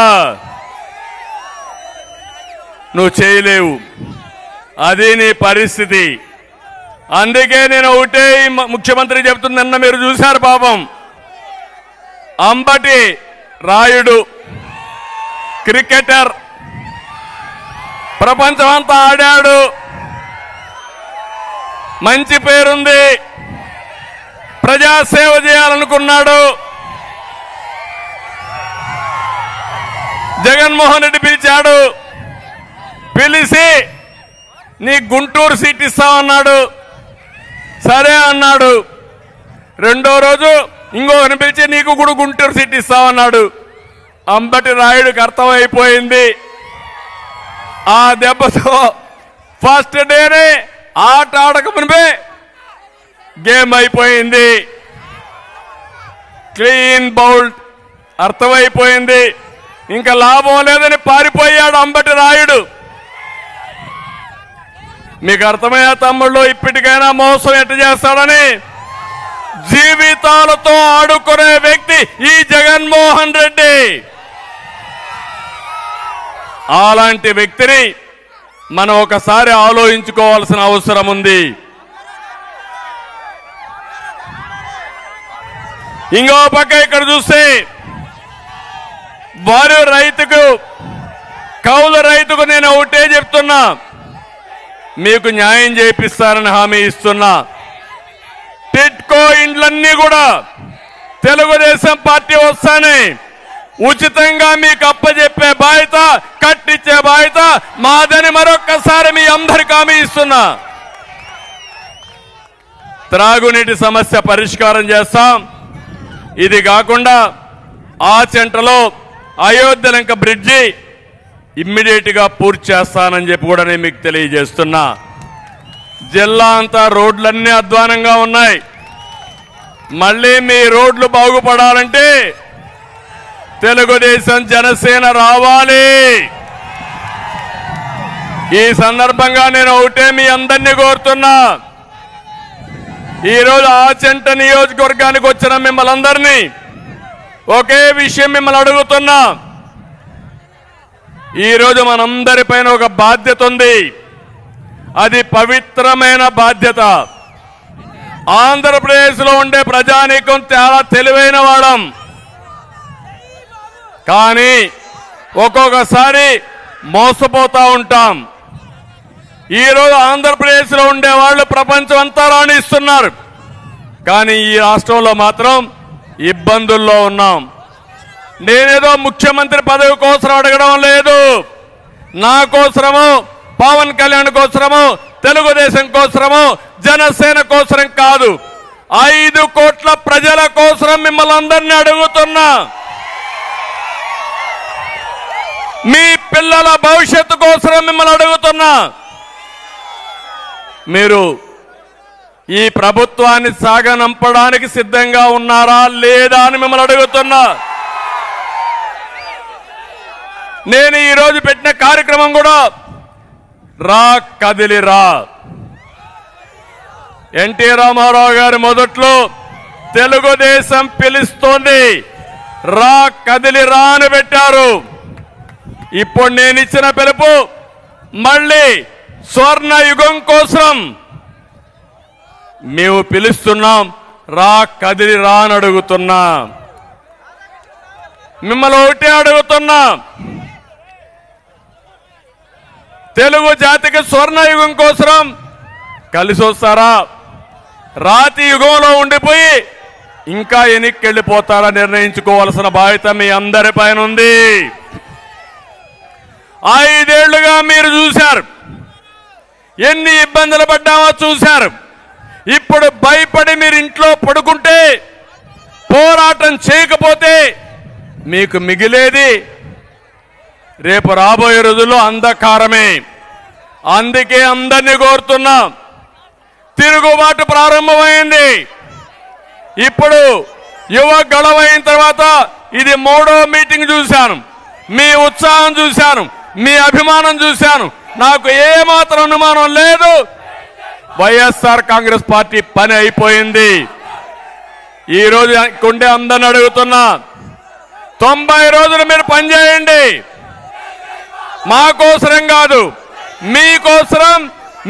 నువ్వు చేయలేవు. అది నీ పరిస్థితి. అందుకే నేను ఒకటే ముఖ్యమంత్రి చెప్తుంది. నిన్న మీరు చూశారు పాపం, అంబటి రాయుడు క్రికెటర్, ప్రపంచమంతా ఆడాడు, మంచి పేరుంది, ప్రజాసేవ చేయాలనుకున్నాడు. జగన్మోహన్ రెడ్డి పిలిచాడు. పిలిచి నీ గుంటూరు సీట్ ఇస్తామన్నాడు. సరే అన్నాడు. రెండో రోజు ఇంకొకరిని పిలిచి నీకు కూడా గుంటూరు సీట్ ఇస్తామన్నాడు. అంబటి రాయుడికి అర్థమైపోయింది. ఆ దెబ్బతో ఫస్ట్ డేనే ఆట ఆడకమునిపే గేమ్ అయిపోయింది. Clean bowled. అర్థమైపోయింది. ఇంకా లాభం లేదని పారిపోయాడు అంబటి రాయుడు. మీకు అర్థమయ్యా తమ్ముళ్ళు? ఇప్పటికైనా మోసం ఎట్ట చేస్తాడని. జీవితాలతో ఆడుకునే వ్యక్తి ఈ జగన్మోహన్ రెడ్డి. అలాంటి వ్యక్తిని మనం ఒకసారి ఆలోచించుకోవాల్సిన అవసరం ఉంది. ఇంకో పక్క ఇక్కడ చూస్తే వారి రైతుకు, కౌలు రైతుకు నేను ఒకటే చెప్తున్నా, మీకు న్యాయం చేపిస్తారని హామీ ఇస్తున్నా. టిట్కో ఇండ్లన్నీ కూడా తెలుగుదేశం పార్టీ వస్తానే ఉచితంగా మీకు అప్పచెప్పే బాధ్యత, కట్టించే బాధ్యత మాదని మరొక్కసారి మీ అందరికీ హామీ ఇస్తున్నా. త్రాగునీటి సమస్య పరిష్కారం చేస్తాం. ఇది కాకుండా ఆచంటలో అయోధ్యలంక బ్రిడ్జి ఇమ్మీడియట్ గా పూర్తి చేస్తానని చెప్పి కూడా నేను మీకు తెలియజేస్తున్నా. జిల్లా అంతా రోడ్లన్నీ అధ్వానంగా ఉన్నాయి. మళ్ళీ మీ రోడ్లు బాగుపడాలంటే తెలుగుదేశం జనసేన రావాలి. ఈ సందర్భంగా నేను ఒకటే మీ అందరినీ కోరుతున్నా. ఈరోజు ఆచంట నియోజకవర్గానికి వచ్చిన మిమ్మల్ని అందరినీ ఒకే విషయం మిమ్మల్ని అడుగుతున్నా. ఈరోజు మనందరిపైన ఒక బాధ్యత ఉంది. అది పవిత్రమైన బాధ్యత. ఆంధ్రప్రదేశ్లో ఉండే ప్రజానీకం చాలా తెలివైన వాళ్ళం. కానీ ఒక్కొక్కసారి మోసపోతూ ఉంటాం. ఈరోజు ఆంధ్రప్రదేశ్లో ఉండే వాళ్ళు ప్రపంచం అంతా రాణిస్తున్నారు. కానీ ఈ రాష్ట్రంలో మాత్రం ఇబ్బందుల్లో ఉన్నాం. నేనేదో ముఖ్యమంత్రి పదవి కోసం అడగడం లేదు. నా కోసమో, పవన్ కళ్యాణ్ కోసమో, తెలుగుదేశం కోసమో, జనసేన కోసం కాదు, 5 కోట్ల ప్రజల కోసం మిమ్మల్ని అందరినీ అడుగుతున్నా. మీ పిల్లల భవిష్యత్తు కోసం మిమ్మల్ని అడుగుతున్నా. మీరు ఈ ప్రభుత్వాన్ని సాగనంపడానికి సిద్ధంగా ఉన్నారా లేదా అని మిమ్మల్ని అడుగుతున్నా. నేను ఈరోజు పెట్టిన కార్యక్రమం కూడా రా కదిలి రా. ఎన్టీ రామారావు గారు మొదట్లో తెలుగుదేశం పిలుస్తోంది, రా కదిలి రా అని పెట్టారు. ఇప్పుడు నేను ఇచ్చిన పిలుపు మళ్ళీ స్వర్ణ యుగం కోసం మేము పిలుస్తున్నాం. రా కదిలి రా అని అడుగుతున్నా. మిమ్మల్ని ఒకటే అడుగుతున్నా, తెలుగు జాతికి స్వర్ణ యుగం కోసం కలిసి వస్తారా? రాతి యుగంలో ఉండిపోయి ఇంకా వెనక్కి వెళ్ళిపోతారా నిర్ణయించుకోవాల్సిన బాధ్యత మీ అందరిపైన ఉంది. 5 ఏళ్లుగా మీరు చూశారు, ఎన్ని ఇబ్బందులు పడ్డామో చూశారు. ఇప్పుడు భయపడి మీరు ఇంట్లో పడుకుంటే, పోరాటం చేయకపోతే మీకు మిగిలేది రేపు రాబోయే రోజుల్లో అంధకారమే. అందుకే అందరినీ కోరుతున్నా, తిరుగుబాటు ప్రారంభమైంది. ఇప్పుడు యువ గళవైన తర్వాత ఇది 3వ మీటింగ్ చూశాను. మీ ఉత్సాహం చూశాను, మీ అభిమానం చూశాను. నాకు ఏమాత్రం అనుమానం లేదు, వైఎస్ఆర్ కాంగ్రెస్ పార్టీ పని అయిపోయింది. ఈరోజు కొండే అందరిని అడుగుతున్నా, 90 రోజులు మీరు పనిచేయండి. మా కోసరం కాదు, మీకోసరం,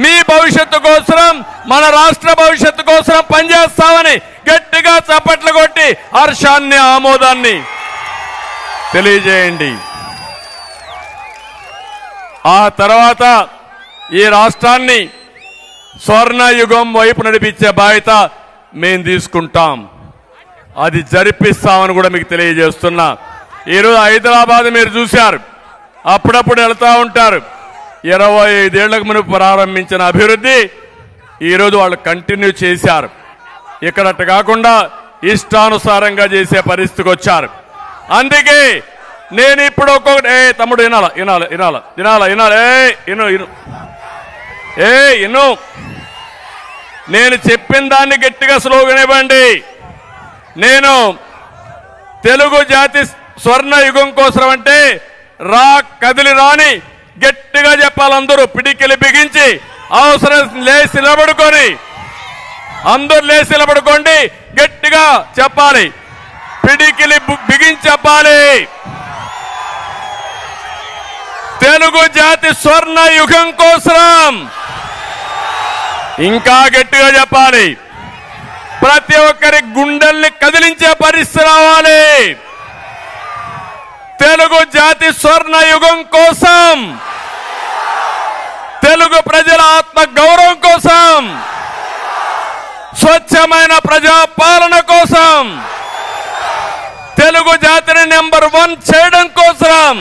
మీ భవిష్యత్తు కోసరం, మన రాష్ట్ర భవిష్యత్తు కోసం పనిచేస్తామని గట్టిగా చప్పట్లు కొట్టి హర్షాన్ని, ఆమోదాన్ని తెలియజేయండి. ఆ తర్వాత ఈ రాష్ట్రాన్ని స్వర్ణయుగం వైపు నడిపించే బాధ్యత మేము తీసుకుంటాం. అది జరిపిస్తామని కూడా మీకు తెలియజేస్తున్నా. ఈరోజు హైదరాబాద్ మీరు చూశారు, అప్పుడప్పుడు వెళ్తూ ఉంటారు. 25 ఏళ్లకు మునుపు ప్రారంభించిన అభివృద్ధి ఈరోజు వాళ్ళు కంటిన్యూ చేశారు. ఇక్కడ అట్ట కాకుండా ఇష్టానుసారంగా చేసే పరిస్థితికి వచ్చారు. అందుకే నేను ఇప్పుడు ఒక్కొక్కటి, తమ్ముడు వినాల వినాల వినాల వినాల వినాల ఇను నేను చెప్పిన దాన్ని గట్టిగా స్లోగన్ ఇవ్వండి. నేను తెలుగు జాతి స్వర్ణ యుగం కోసం అంటే రా కదిలి రాని గట్టిగా చెప్పాలి. అందరూ పిడికిలి బిగించి అవసరం లేచి నిలబడుకొని, అందరూ లేచి నిలబడుకోండి, గట్టిగా చెప్పాలి, పిడికిలి బిగించి చెప్పాలి. తెలుగు జాతి స్వర్ణ యుగం కోసం ఇంకా గట్టిగా చెప్పాలి. ప్రతి ఒక్కరి గుండెల్ని కదిలించే పరిస్థితి రావాలి. తెలుగు జాతి స్వర్ణ యుగం కోసం, తెలుగు ప్రజల ఆత్మ గౌరవం కోసం, స్వచ్ఛమైన ప్రజా పాలన కోసం, తెలుగు జాతిని నెంబర్ 1 చేయడం కోసం,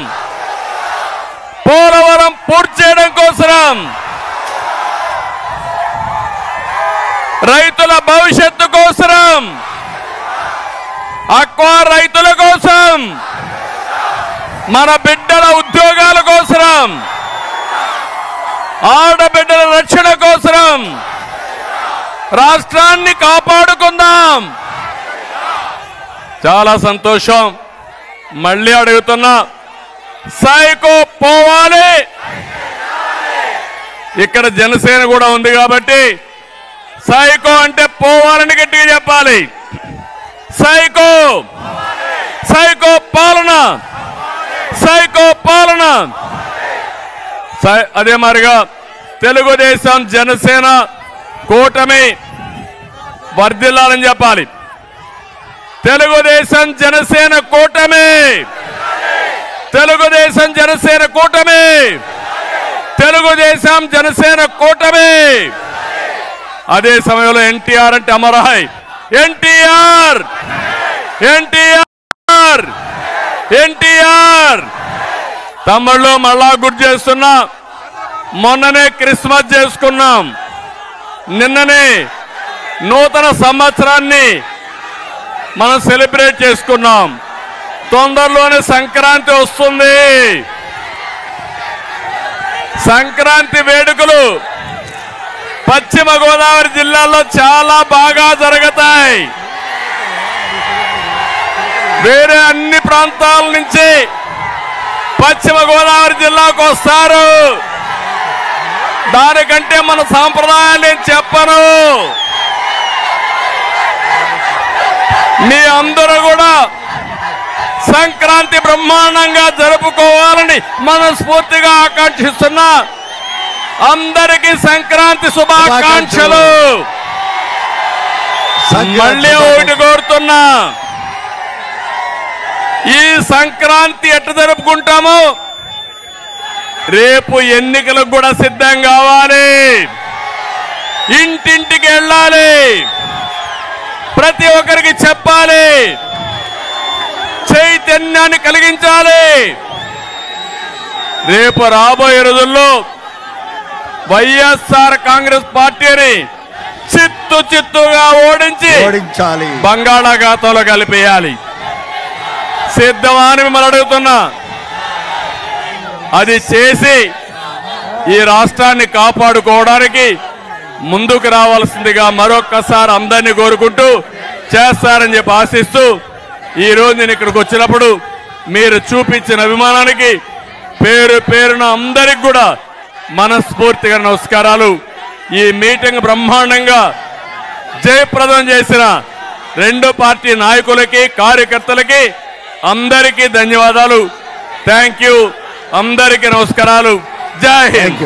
పోలవరం పూర్తి చేయడం కోసం, రైతుల భవిష్యత్తు కోసం, అక్వా రైతుల కోసం, మన బిడ్డల ఉద్యోగాల కోసం, ఆడబిడ్డల రక్షణ కోసం రాష్ట్రాన్ని కాపాడుకుందాం. చాలా సంతోషం. మళ్ళీ అడుగుతున్నా, సైకో పోవాలి. ఇక్కడ జనసేన కూడా ఉంది కాబట్టి సైకో అంటే పోవాలని గట్టిగా చెప్పాలి. సైకో, సైకో పాలన, సైకో పాలన. అదే మాదిరిగా తెలుగుదేశం జనసేన కూటమి వర్ధిల్లాలని చెప్పాలి. తెలుగుదేశం జనసేన కూటమి, తెలుగుదేశం జనసేన కూటమి, తెలుగుదేశం జనసేన కూటమి. అదే సమయంలో ఎన్టీఆర్ అంటే అమరాయ్. ఎన్టీఆర్, ఎన్టీఆర్, ఎన్టీఆర్. తమ్ముళ్ళు మళ్ళా గుర్తు చేస్తున్నా, మొన్ననే క్రిస్మస్ చేసుకున్నాం, నిన్ననే నూతన సంవత్సరాన్ని మనం సెలబ్రేట్ చేసుకున్నాం. తొందరలోనే సంక్రాంతి వస్తుంది. సంక్రాంతి వేడుకలు పశ్చిమ గోదావరి జిల్లాలో చాలా బాగా జరుగుతాయి. వేరే అన్ని ప్రాంతాల నుంచి పశ్చిమ గోదావరి జిల్లాకు వస్తారు. దానికంటే మన సాంప్రదాయాలు ఏం చెప్పను. మీ అందరూ కూడా సంక్రాంతి బ్రహ్మాండంగా జరుపుకోవాలని మనస్ఫూర్తిగా ఆకాంక్షిస్తున్నా. అందరికీ సంక్రాంతి శుభాకాంక్షలు. మళ్ళీ ఒకటి కోరుతున్నా, ఈ సంక్రాంతి ఎట్లా జరుపుకుంటామో రేపు ఎన్నికలకు కూడా సిద్ధం కావాలి. ఇంటింటికి వెళ్ళాలి, ప్రతి ఒక్కరికి చెప్పాలి, చైతన్యాన్ని కలిగించాలి. రేపు రాబోయే రోజుల్లో వైఎస్ఆర్ కాంగ్రెస్ పార్టీని చిత్తుగా ఓడించాలి, బంగాళాఖాతంలో కలిపేయాలి. సిద్ధమా అని మిమ్మల్ని అడుగుతున్నా. అది చేసి ఈ రాష్ట్రాన్ని కాపాడుకోవడానికి ముందుకు రావాల్సిందిగా మరొక్కసారి అందరినీ కోరుకుంటూ చేస్తారని చెప్పి ఆశిస్తూ, ఈరోజు నేను ఇక్కడికి వచ్చినప్పుడు మీరు చూపించిన అభిమానానికి పేరు పేరున అందరికి కూడా మనస్ఫూర్తిగా నమస్కారాలు. ఈ మీటింగ్ బ్రహ్మాండంగా జయప్రదం చేసిన రెండు పార్టీ నాయకులకి కార్యకర్తలకి అందరికీ ధన్యవాదాలు. Thank you. అందరికీ నమస్కారాలు. జై హింద్.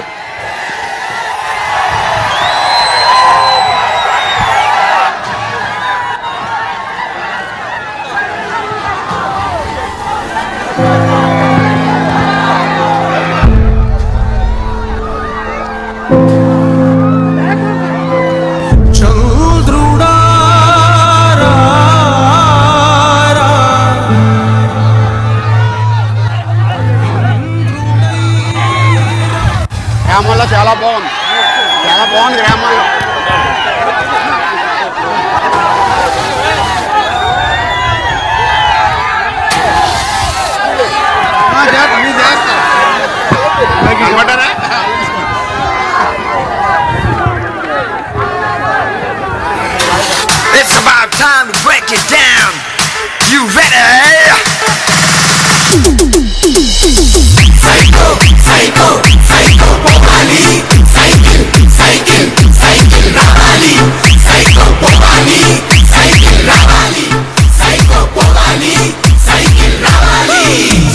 గ్రామాల్లో చాలా బాగుంది గ్రామాల్లో. It's about time to break it down. You ready? Psycho, psycho, psycho, Pomali. Cycle, cycle, cycle, Ravali. Psycho, Pomali. Cycle, Ravali. Psycho, Pomali. Cycle, Ravali.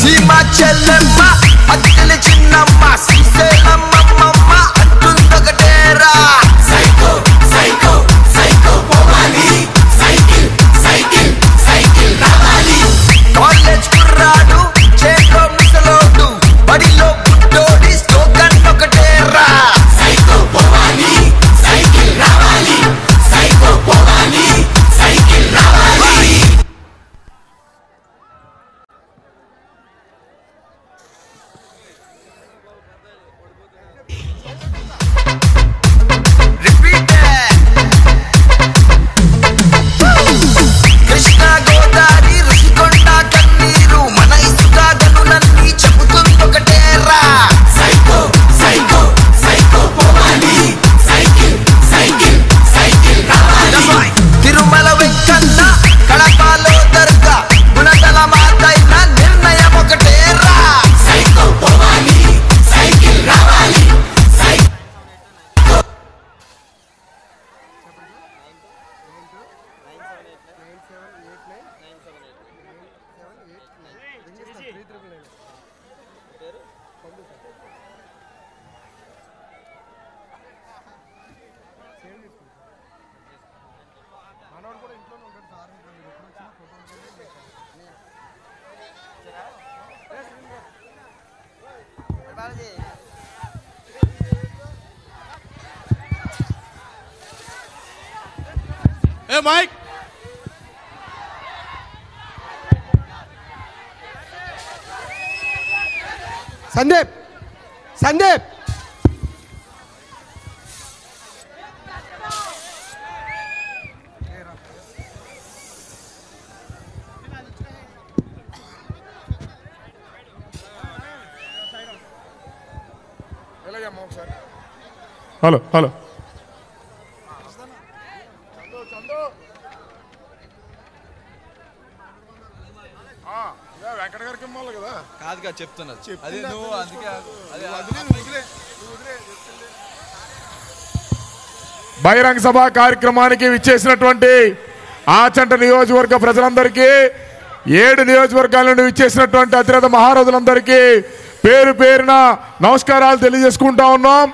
Sima Chellemma, Attile Chinnamma, Sriselamma Mamma, Attundakatera. Psycho, psycho, psycho, Pomali. Cycle, cycle, cycle, Ravali. College kurradu, chelo musalodu, badilo buddodi, slogan okatera. Psycho, Pomali. Cycle, Ravali. Psycho, Pomali. Cycle, Ravali. Repeat that. Krishna Godavari Rushikonda కన్నీరు మన ఇసుగా గనులన్నీ చెబుతుందొకటేరా. Psycho psycho psycho పోవాలి. Cycle cycle cycle రావాలి. తిరుమల వెంకన్న కడపలో దర్గా గుణదల మాతైన నిర్ణయం ఒకటేరా. Psycho పోవాలి. Cycle రావాలి. Hey, Mike. Sandeep Sandeep hello hello Venkata గారికి ఇవ్వాలి కదా. కాదుగా చెప్తున్నా అది నువ్వు అందుకే బహిరంగ సభ కార్యక్రమానికి విచ్చేసినటువంటి ఆచంట నియోజకవర్గ ప్రజలందరికీ 7 నియోజకవర్గాల నుండి విచ్చేసినటువంటి అతిరథ మహారథులందరికీ పేరు పేరున నమస్కారాలు తెలియజేసుకుంటా ఉన్నాం.